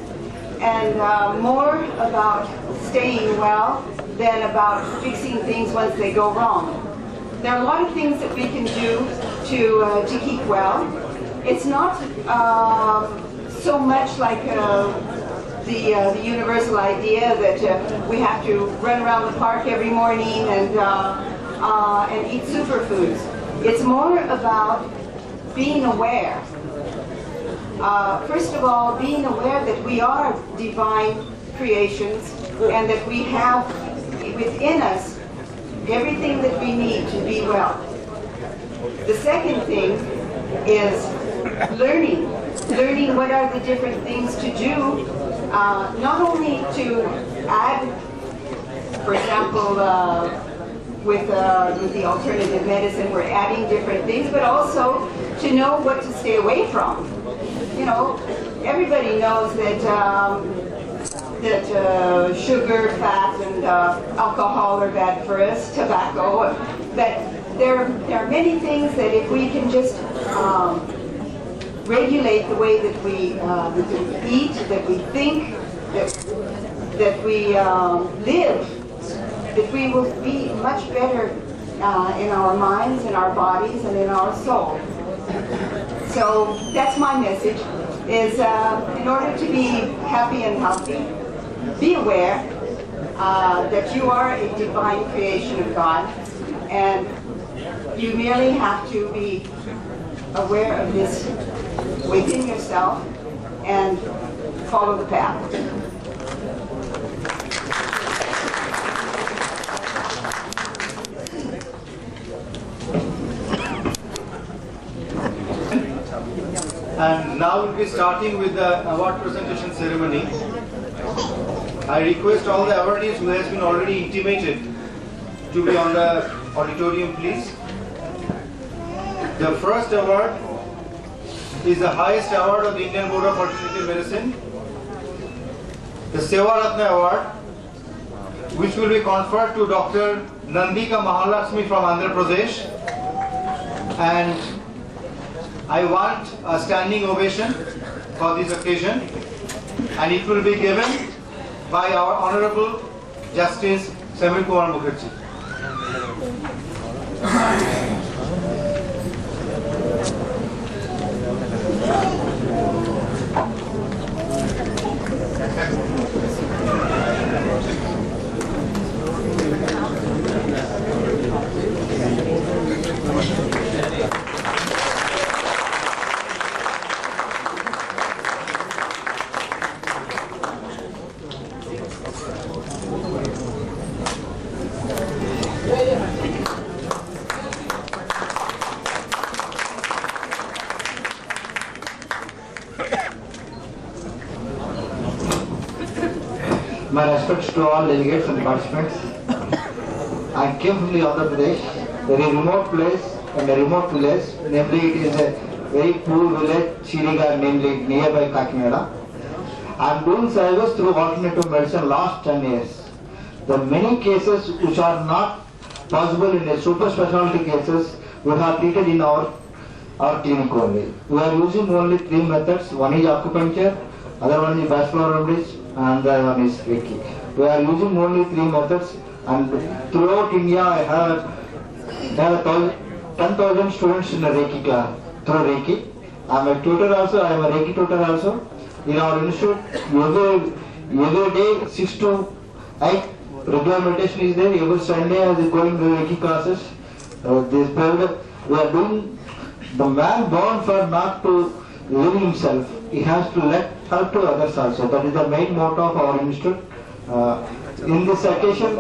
and more about staying well than about fixing things once they go wrong. There are a lot of things that we can do to keep well. It's not so much like the universal idea that we have to run around the park every morning and eat superfoods. It's more about being aware. First of all, being aware that we are divine creations and that we have within us everything that we need to be well. The second thing is learning what are the different things to do, not only to add, for example, with the alternative medicine, we're adding different things, but also to know what to stay away from. You know, everybody knows that that sugar, fat, and alcohol are bad for us, tobacco, that there are many things that if we can just regulate the way that we eat, that we think, that we live, that we will be much better in our minds, in our bodies, and in our soul. So that's my message, is in order to be happy and healthy, be aware that you are a divine creation of God, and you merely have to be aware of this within yourself and follow the path. And now we'll be starting with the award presentation ceremony. I request all the awardees who has been already intimated to be on the auditorium, please. The first award is the highest award of the Indian Board of Alternative Medicine, the Seva Ratna Award, which will be conferred to Dr. Nandika Mahalakshmi from Andhra Pradesh. And I want a standing ovation for this occasion, and it will be given by our Honorable Justice Samir Kumar Mukherjee. My respects to all delegates and participants. I came from the Andhra Pradesh, a very remote place and a remote village. Namely, it is a very poor village, Chiriga, namely nearby Kakinada. I am doing service through alternative medicine last 10 years. The many cases which are not possible in the super specialty cases, we have treated in our clinic only. We are using only 3 methods. One is acupuncture, other one is vascular remedies, and the other one is Reiki. We are using only 3 methods, and throughout India I have 10,000 students in a Reiki class, through Reiki. I am a tutor also, I am a Reiki tutor also. In our institute, every day 6 to 8 regular meditation is there. Every Sunday I is going to Reiki classes. This period we are doing. The man born for not to live himself, he has to let help to others also. That is the main motto of our institute. In this occasion,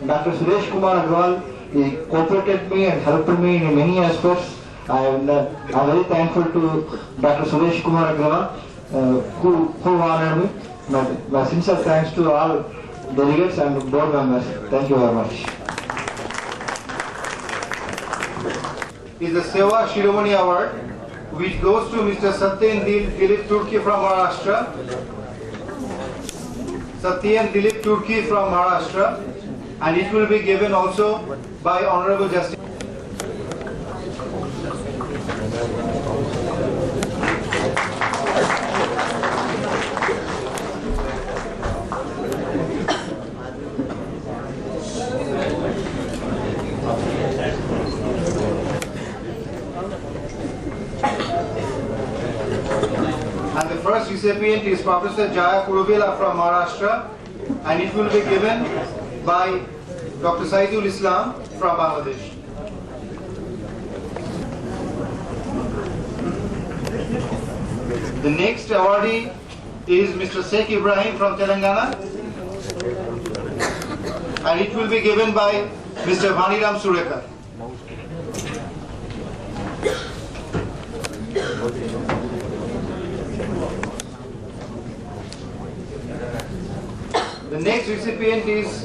Dr. Suresh Kumar Agrawal, he cooperated me and helped me in many aspects. I am very thankful to Dr. Suresh Kumar Agrawal, who honored me. My sincere thanks to all delegates and board members. Thank you very much. Is the Seva Shiromani Award, which goes to Mr. Satyen Dilip Turki from Maharashtra. Satyen Dilip Turki from Maharashtra, and it will be given also by Honorable Justice. And the first recipient is Professor Jaya Kuruvela from Maharashtra, and it will be given by Dr. Saidul Islam from Bangladesh. The next awardee is Mr. Sheikh Ibrahim from Telangana, and it will be given by Mr. Bhaniram Surekar. The next recipient is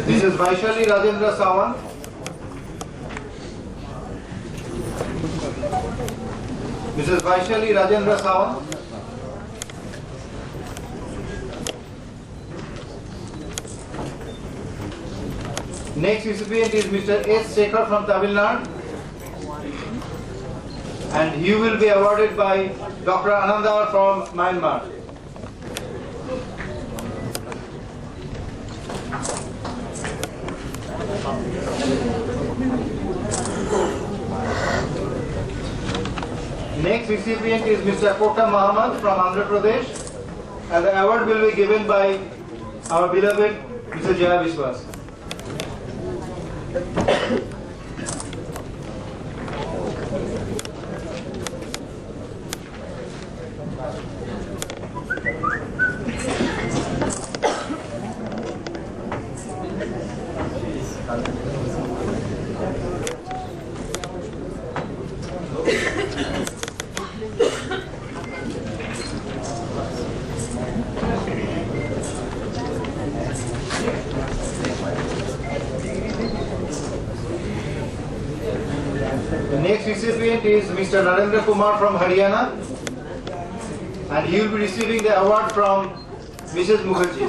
Mrs. Vaishali Rajendra Sawant. Mrs. Vaishali Rajendra Sawant. Next recipient is Mr. S. Shekhar from Tamil Nadu, and he will be awarded by Dr. Anandar from Myanmar. Next recipient is Mr. Kota Muhammad from Andhra Pradesh, and the award will be given by our beloved Mr. Jaya Vishwas. The next recipient is Mr. Narendra Kumar from Haryana, and he will be receiving the award from Mrs. Mukherjee.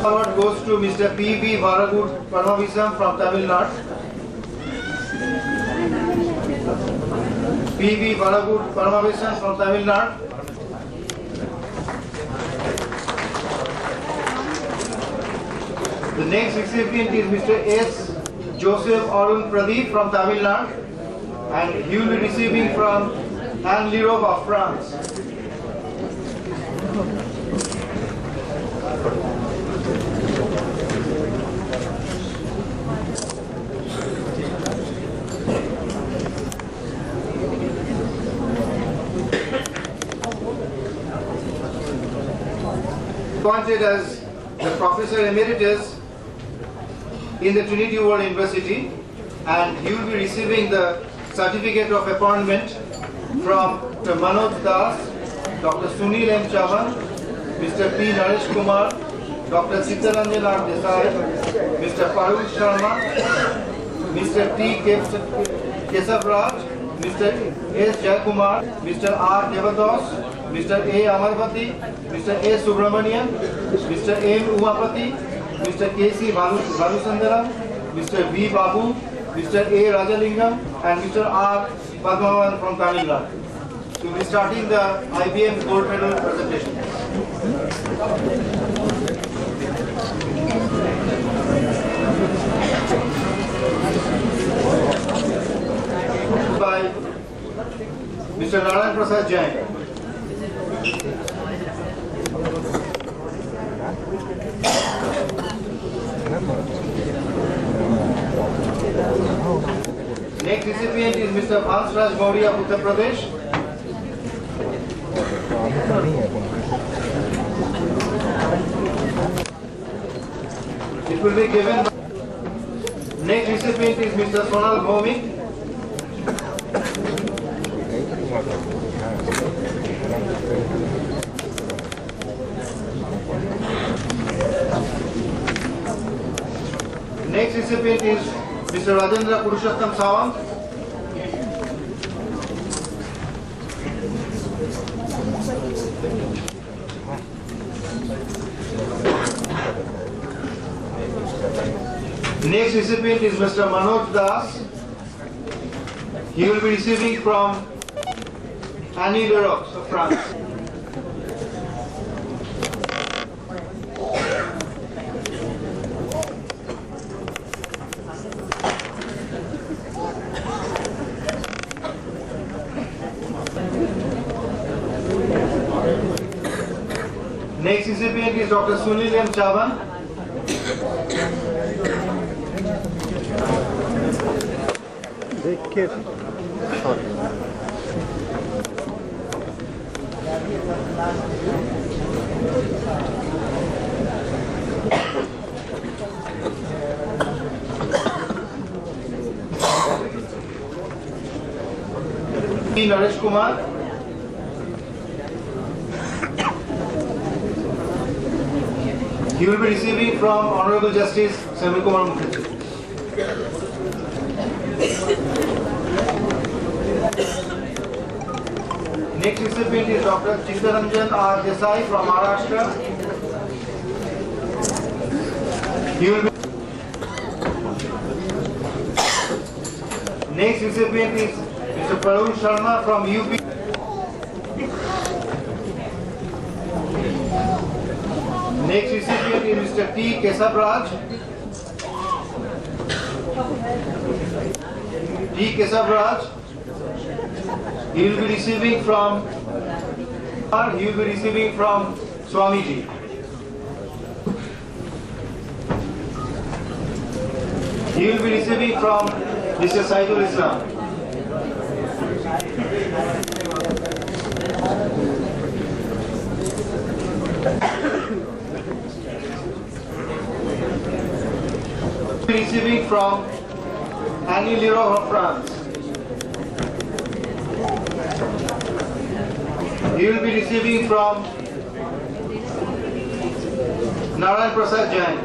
Award goes to Mr. P.V. Varagur Paramavisam from Tamil Nadu. P.V. Varagur Paramavisam from Tamil Nadu. The next recipient is Mr. S. Joseph Arun Pradeep from Tamil Nadu, and he will be receiving from Anne Lirov of France. Appointed as the Professor Emeritus in the Trinity World University, and he will be receiving the certificate of appointment from Dr. Manoj Das, Dr. Sunil M. Chavan, Mr. P. Naresh Kumar, Dr. Chittaranjan R. Desai, Mr. Parul Sharma, Mr. T. Kesav Raj, Mr. S. Jayakumar, Mr. R. Devados, Mr. A. Amarpati, Mr. A. Subramanian, Mr. M. Umapati, Mr. K. C. Valusandaram, Mr. V. Babu, Mr. A. Rajalingam, and Mr. R. Padmavan from Tamil Nadu. We will be starting the IBM Gold Medal presentation. By Mr. Narayan Prasad Jain. Next recipient is Mr. Vans Raj Maurya of Uttar Pradesh. It will be given. Next recipient is Mr. Sonal Bhomik. Next recipient is Mr. Rajendra Purushottam Sawant. Next recipient is Mr. Manoj Das. He will be receiving from Annie Leroux of France. Next recipient is Dr. Sunil M. Chavan. P. Naresh Kumar. He will be receiving from Honorable Justice Samir Kumar Mukherjee. Next recipient is Dr. Chittaranjan R. Desai from Maharashtra. He will be Next recipient is Mr. Parul Sharma from UP. Next recipient is Mr. T. Kesavraj. T. Kesavraj. He will be receiving from Swamiji. He will be receiving from Mr. Saidul Islam. Receiving from Annie Leroy of France. He will be receiving from Narayan Prasad Jain.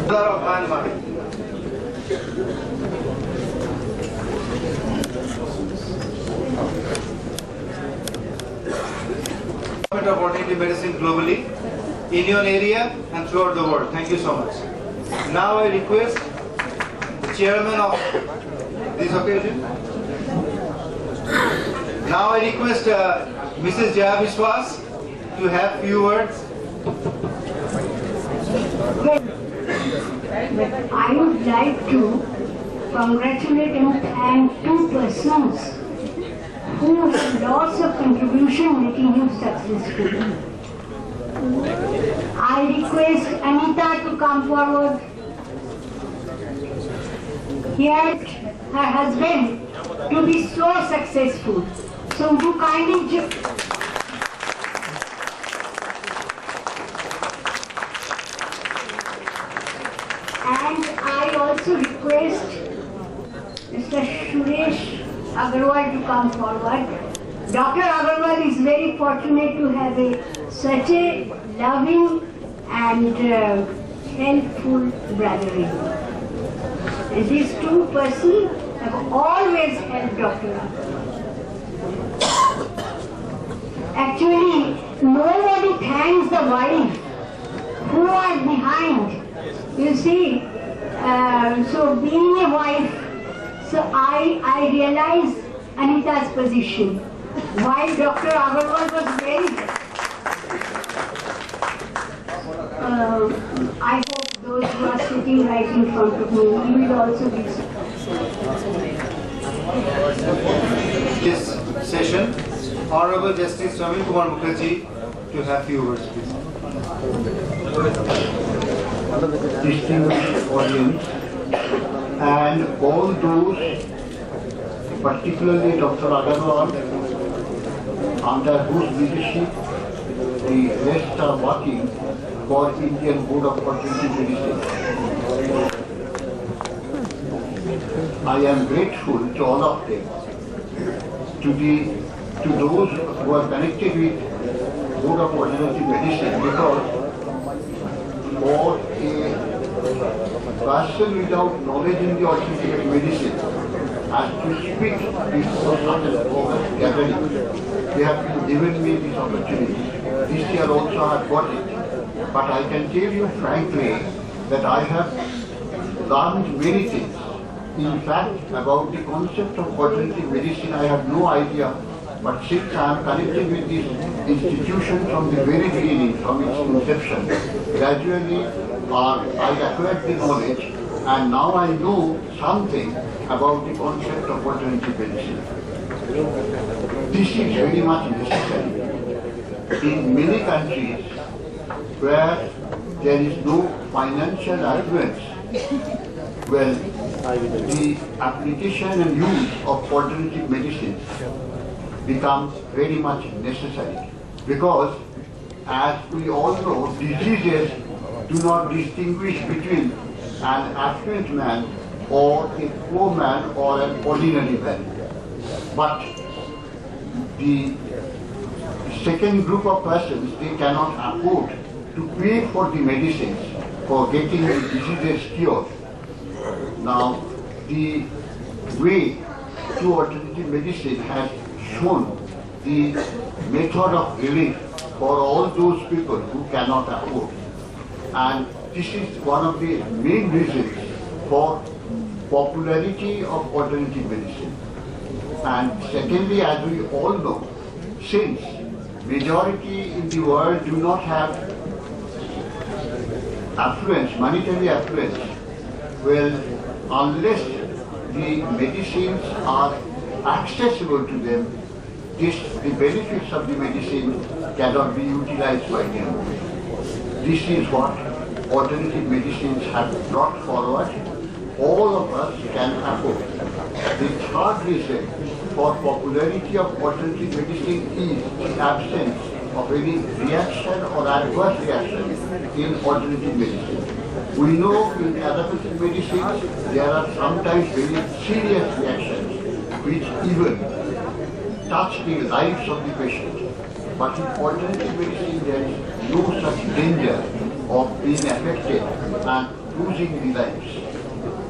Of Myanmar. Of alternative medicine globally, in your area and throughout the world. Thank you so much. Now I request the chairman of this occasion. Now I request Mrs. Jaya Biswas to have few words. I would like to congratulate and thank two persons who have lots of contribution making you successful. I request Anita to come forward. Here, her husband to be so successful. So would you kindly and I also request Mr. Suresh Agarwal to come forward. Dr. Agarwal is very fortunate to have such a loving and helpful brother-in-law. And these two persons have always helped Dr. Agarwal. Actually, nobody thanks the wife who are behind. You see, so being a wife, so I realize Anita's position. While Dr. Agarwal was very I hope those who are sitting right in front of me, you will also be This session, Honorable Justice Samir Kumar Mukherjee to have few words, please. Distinguished audience and all those, particularly Dr. Agarwal, under whose leadership the rest are working for Indian Board of Alternative Medicine. I am grateful to all of them, to those who are connected with Board of Alternative Medicine, because for a person without knowledge in the alternative medicine has to speak before such a gathering, they have given me this opportunity. This year also I have got it. But I can tell you frankly that I have learned many things. In fact, about the concept of alternative medicine, I have no idea. But since I am connected with this institution from the very beginning, from its inception, gradually I acquired the knowledge, and now I know something about the concept of alternative medicine. This is very much necessary. In many countries where there is no financial affluence, well, the application and use of alternative medicine becomes very much necessary, because as we all know, diseases do not distinguish between an affluent man or a poor man or an ordinary man. But the second group of persons, they cannot afford to pay for the medicines for getting the diseases cured. Now, the way to alternative medicine has shown the method of relief for all those people who cannot afford. And this is one of the main reasons for popularity of alternative medicine. And secondly, as we all know, since majority in the world do not have affluence, monetary affluence, well, unless the medicines are accessible to them, the benefits of the medicine cannot be utilized by them. This is what alternative medicines have brought forward. All of us can afford. The third reason for popularity of alternative medicine is the absence of any reaction or adverse reaction in alternative medicine. We know in allopathic medicine there are sometimes very serious reactions which even touch the lives of the patient. But in alternative medicine there is no such danger of being affected and losing the lives.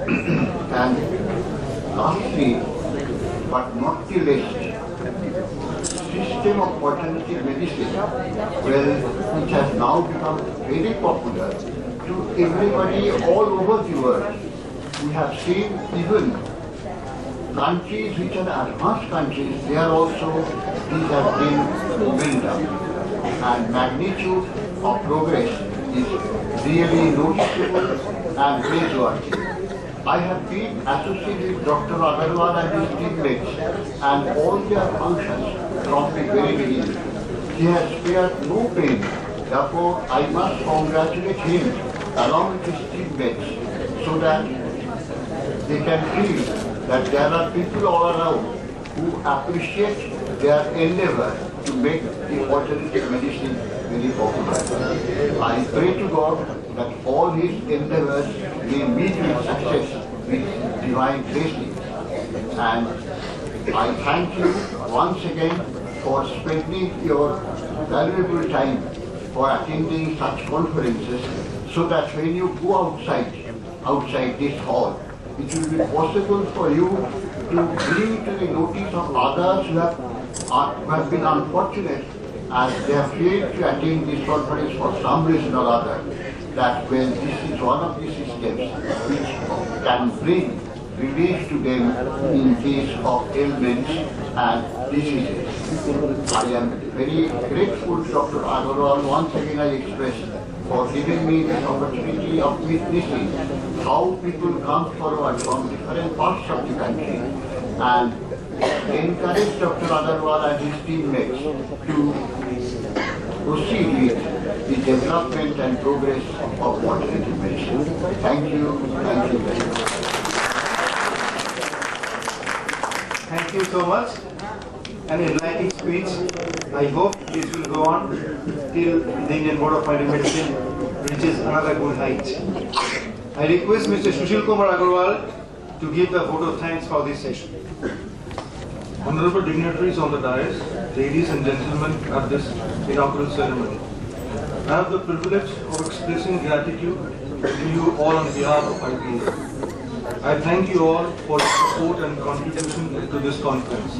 And lastly, but not the least, system of alternative medicine, well, it has now become very popular to everybody all over the world. We have seen even countries which are advanced countries, they are also, these have been built up. And magnitude of progress is really noticeable and praiseworthy. I have been associated with Dr. Agarwal and his teammates and all their functions from the very beginning. He has spared no pain. Therefore, I must congratulate him along with his teammates so that they can feel that there are people all around who appreciate their endeavor to make the alternative medicine very popular. I pray to God that all his endeavors may meet with success with divine blessing. And I thank you once again for spending your valuable time for attending such conferences so that when you go outside this hall, it will be possible for you to bring to the notice of others who have been unfortunate as they have failed to attend this conference for some reason or other, that when this is one of the systems which can bring relief to them in case of ailments and diseases. I am very grateful to Dr. Agarwal. Once again I express for giving me this opportunity of witnessing how people come forward from different parts of the country and encourage Dr. Agarwal and his teammates to proceed with the development and progress of alternative medicine. Thank you very much. Thank you so much. An enlightening speech. I hope this will go on till the Indian Board of Medicine reaches another good height. I request Mr. Sushil Kumar Agarwal to give the vote of thanks for this session. Honorable dignitaries on the dais, ladies and gentlemen at this inaugural ceremony, I have the privilege of expressing gratitude to you all on behalf of IPA. I thank you all for your support and contribution to this conference.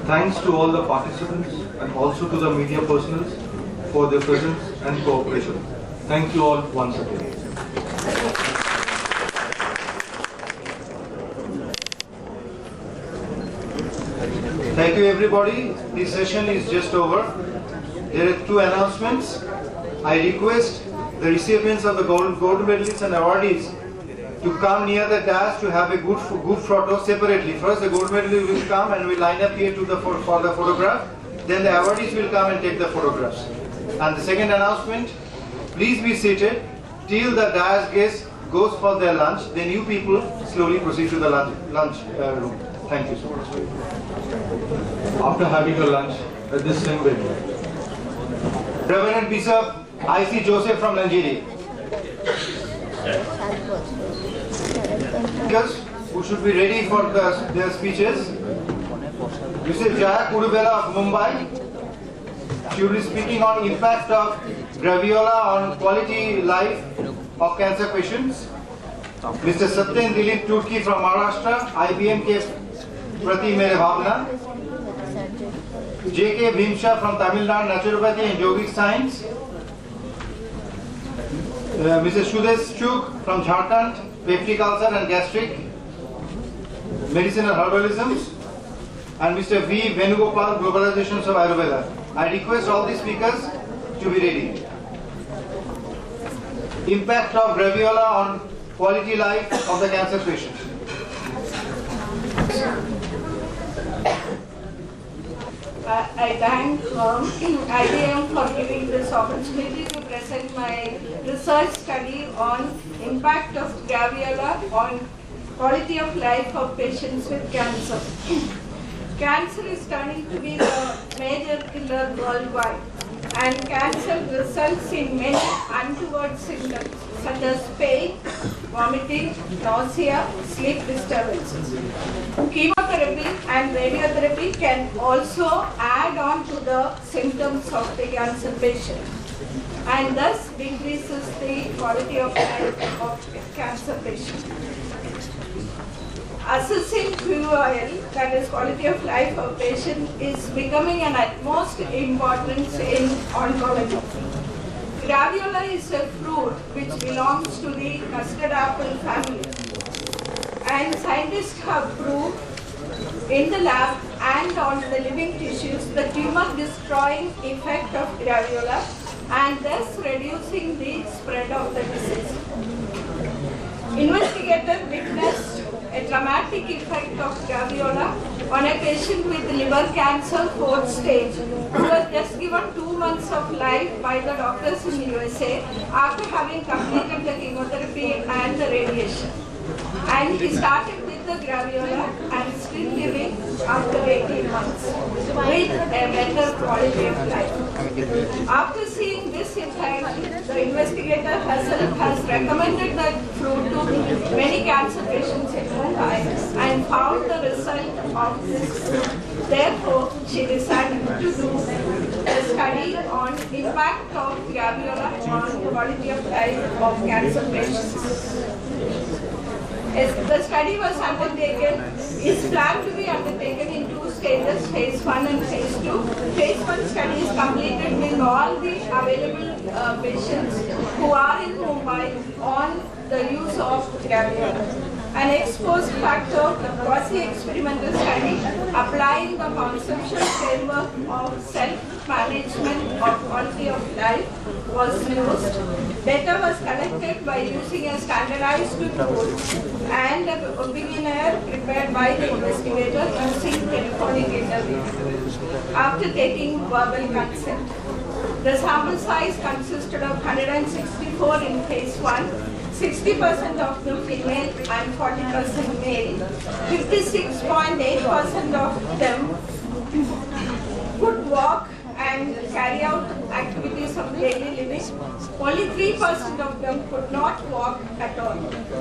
Thanks to all the participants and also to the media personnel for their presence and cooperation. Thank you all once again. Thank you everybody. This session is just over. There are two announcements. I request the recipients of the gold medalists and awardees to come near the dais to have a good photo separately. First the gold medalists will come and will line up here for the photograph. Then the awardees will come and take the photographs. And the second announcement, please be seated till the dais guest goes for their lunch. Then you people slowly proceed to the lunch room. Thank you so much. After having your lunch at this same venue. Reverend Bishop I.C. Joseph from Nigeria. Speakers who should be ready for their speeches. Mrs. Jaya Kurubela of Mumbai. She will be speaking on impact of graviola on quality life of cancer patients. Mr. Satyen Dilip Turki from Maharashtra, IBM ke Prati Mere Bhavna. J.K. Bhimsha from Tamil Nadu, Naturopathy and Yogic Science. Mrs. Sudesh Chuk from Jharkhand, peptic ulcer and gastric, medicinal herbalisms. And Mr. V. Venugopal, globalizations of Ayurveda. I request all the speakers to be ready. Impact of graviola on quality life of the cancer patient. I thank IBM for giving this opportunity to present my research study on impact of graviola on quality of life of patients with cancer. Cancer is turning to be the major killer worldwide, and cancer results in many untoward symptoms such as pain, vomiting, nausea, sleep disturbances. Chemotherapy and radiotherapy can also add on to the symptoms of the cancer patient, and thus decreases the quality of life of cancer patient. Assessing QOL, that is quality of life of patient, is becoming an utmost importance in oncology. Graviola is a fruit which belongs to the custard apple family, and scientists have proved in the lab and on the living tissues the tumor destroying effect of graviola, and thus reducing the spread of the disease. Investigator witnessed a dramatic effect of graviola on a patient with liver cancer 4th stage who was just given 2 months of life by the doctors in USA after having completed the chemotherapy and the radiation. And he started with the graviola and still living after 18 months with a better quality of life. After seeing this effect, the investigator herself has recommended the fruit to many cancer patients in Mumbai and found the result of this fruit. Therefore, she decided to do a study on impact of graviola on quality of life of cancer patients. The study was undertaken, is planned to be undertaken in 2 stages, phase 1 and phase 2. Phase 1 study is completed with all the available patients who are in Mumbai on the use of graviola. An ex post facto quasi-experimental study applying the conceptual framework of self-management of quality of life was used. Data was collected by using a standardized tool and a questionnaire prepared by the investigator using telephonic interview after taking verbal consent. The sample size consisted of 164 in phase 1, 60% of them female and 40% male. 56.8% of them could walk and carry out activities of daily living. Only 3% of them could not walk at all.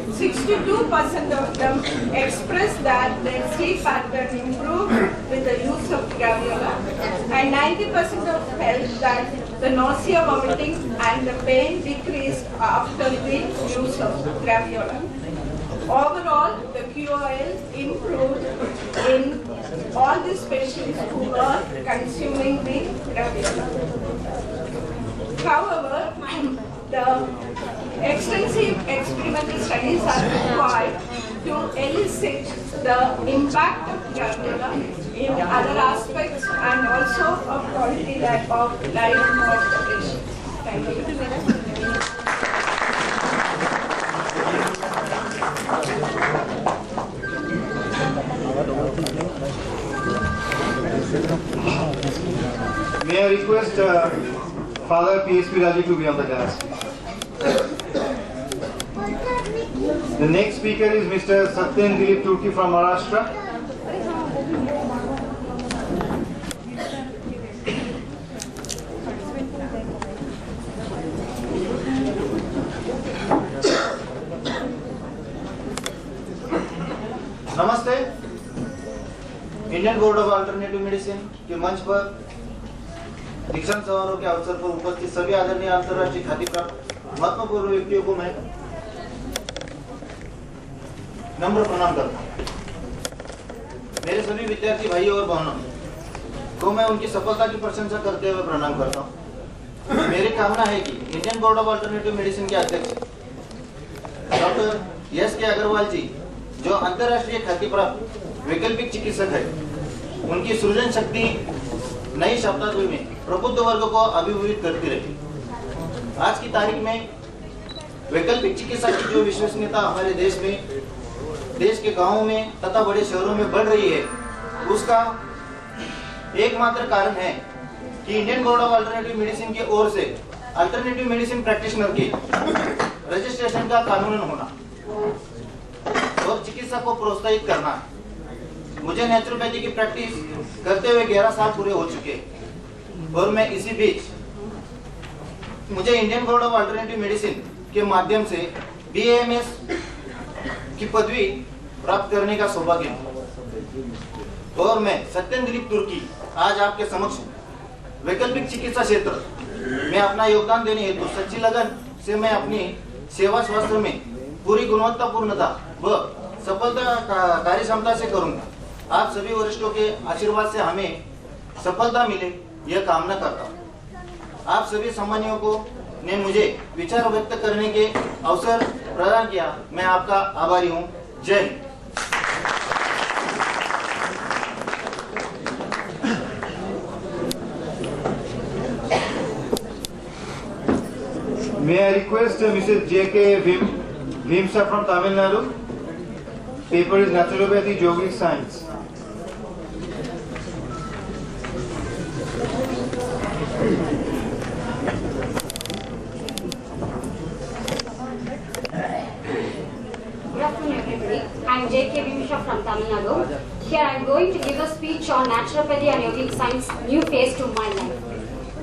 62% of them expressed that their sleep pattern improved with the use of graviola, and 90% of felt that the nausea, vomiting and the pain decreased after the use of graviola. Overall, the QOL improved in all these patients who were consuming the graviola. However, the extensive experimental studies are required to elicit the impact of graviola in other aspects and also of quality of life of the patient. Thank you. May I request Father PSP Raji to be on the dais. The next speaker is Mr. Satyen Dilip Turki from Maharashtra. नमस्ते। Indian board of alternative medicine के मंच पर दीक्षांत समारोह के अवसर पर उपस्थित सभी आदरणीय अंतर्राष्ट्रीय ख्याति प्राप्त महत्वपूर्ण व्यक्तियों को मैं नम्र प्रणाम करता हूँ। मेरे सभी विद्यार्थी भाइयों और बहनों को मैं उनकी सफलता की प्रशंसा करते हुए प्रणाम करता हूँ। मेरी कामना है कि Indian board of alternative medicine के अध्यक्ष डॉक्टर एस.के. अग्रवाल जी, जो अंतर्राष्ट्रीय ख्याति प्राप्त वैकल्पिक चिकित्सक है, उनकी सृजन शक्ति नई शताब्दी में प्रबुद्ध वर्ग को अभिभूत करती रही। आज की तारीख में वैकल्पिक चिकित्सा की जो विश्वसनीयता हमारे देश में, देश के गांवों में तथा बड़े शहरों में बढ़ रही है, उसका एकमात्र कारण है कि Indian board of alternative medicine की ओर से अल्टरनेटिव मेडिसिन प्रैक्टिशनर के रजिस्ट्रेशन का कानूनन होना और चिकित्सा को प्रोत्साहित करना। मुझे नेचुरोपैथी की प्रैक्टिस करते हुए 11 साल पूरे हो चुके और मैं इसी बीच मुझे Indian board of alternative medicine के माध्यम से BAMS की पदवी प्राप्त करने का सौभाग्य है। और मैं सत्येंद्र दिलीप तुर्की आज आपके समक्ष वैकल्पिक चिकित्सा क्षेत्र में अपना योगदान देने हेतु सच्ची लगन से मैं अपनी सेवा स्वास्थ्य में पूरी गुणवत्तापूर्णता व सफलता कार्य क्षमता से करूंगा। आप सभी वरिष्ठों के आशीर्वाद से हमें सफलता मिले, यह कामना करता हूँ। आप सभी सम्मानियों को ने मुझे विचार व्यक्त करने के अवसर प्रदान किया, मैं आपका आभारी हूँ। जय Hind. May I request Mrs. J.K. Vimsa from Tamil Nadu? Paper is Naturopathy, Yogic Science. Good afternoon, everybody. I'm J.K. Vimsa from Tamil Nadu. Here I'm going to give a speech on naturopathy and yogic science, new phase to my life.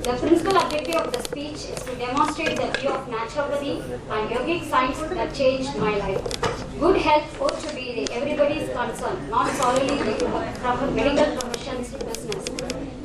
The principal objective of the speech is to demonstrate the view of naturopathy and yogic science that changed my life. Good health ought to be everybody's concern, not solely from a medical profession's business.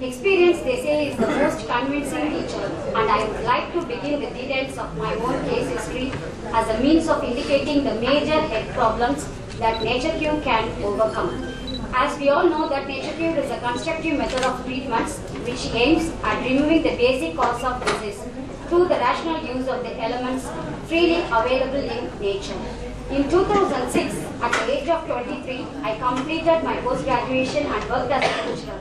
Experience, they say, is the most convincing teacher, and I would like to begin with details of my own case history as a means of indicating the major health problems that NatureCure can overcome. As we all know that NatureCure is a constructive method of treatments which aims at removing the basic cause of disease through the rational use of the elements freely available in nature. In 2006, at the age of 23, I completed my post-graduation and worked as a lecturer.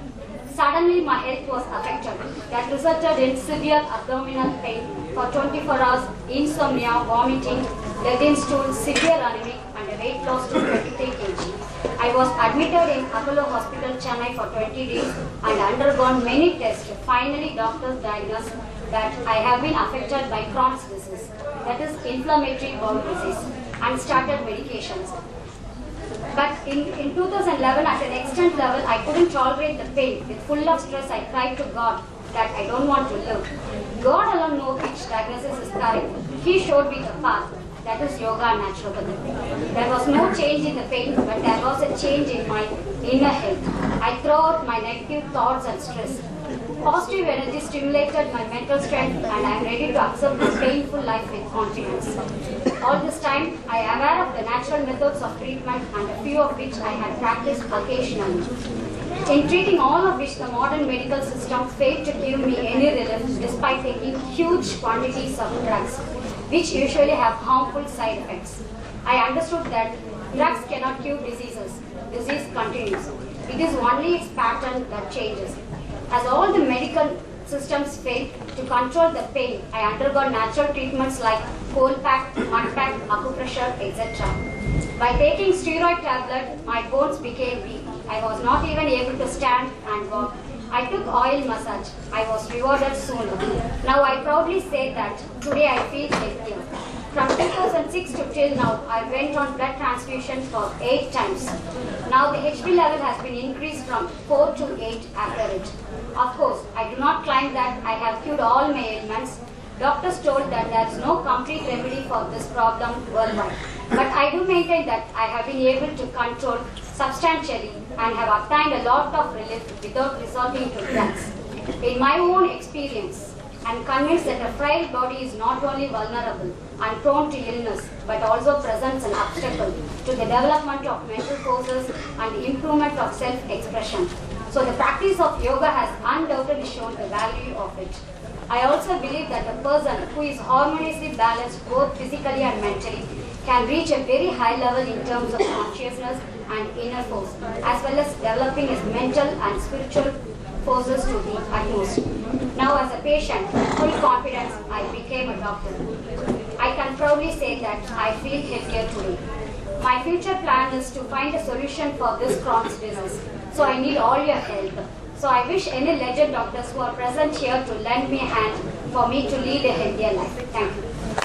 Suddenly, my health was affected. That resulted in severe abdominal pain for 24 hours, insomnia, vomiting, leg stool, severe anemia, and a weight loss to 23 kg. I was admitted in Apollo Hospital, Chennai for 20 days and undergone many tests. Finally, doctors diagnosed that I have been affected by Crohn's disease, that is inflammatory bowel disease, and started medications. But in 2011, at an extent level, I couldn't tolerate the pain. With full of stress, I cried to God that I don't want to live. God alone knows which diagnosis is correct. He showed me the path. That is yoga and naturopathy. There was no change in the pain, but there was a change in my inner health. I threw out my negative thoughts and stress. Positive energy stimulated my mental strength, and I am ready to accept this painful life with confidence. All this time, I am aware of the natural methods of treatment, and a few of which I had practiced occasionally. In treating all of which, the modern medical system failed to give me any relief despite taking huge quantities of drugs, which usually have harmful side effects. I understood that drugs cannot cure diseases. Disease continues. It is only its pattern that changes. As all the medical systems failed to control the pain, I undergone natural treatments like cold pack, mud pack, acupressure, etc. By taking steroid tablet, my bones became weak. I was not even able to stand and walk. I took oil massage. I was rewarded sooner. Now I proudly say that today I feel healthier. From 2006 to till now, I went on blood transfusion for 8 times. Now the HB level has been increased from 4 to 8 average. Of course, I do not claim that I have cured all my ailments. Doctors told that there is no complete remedy for this problem worldwide. But I do maintain that I have been able to control substantially and have obtained a lot of relief without resorting to drugs. In my own experience, I am convinced that a frail body is not only vulnerable and prone to illness, but also presents an obstacle to the development of mental forces and the improvement of self-expression. So the practice of yoga has undoubtedly shown the value of it. I also believe that a person who is harmoniously balanced both physically and mentally can reach a very high level in terms of consciousness and inner force, as well as developing his mental and spiritual forces to the utmost. Now as a patient, with full confidence, I became a doctor. I can proudly say that I feel healthier today. My future plan is to find a solution for this Crohn's disease. So I need all your help. So I wish any legend doctors who are present here to lend me a hand for me to lead a healthier life. Thank you.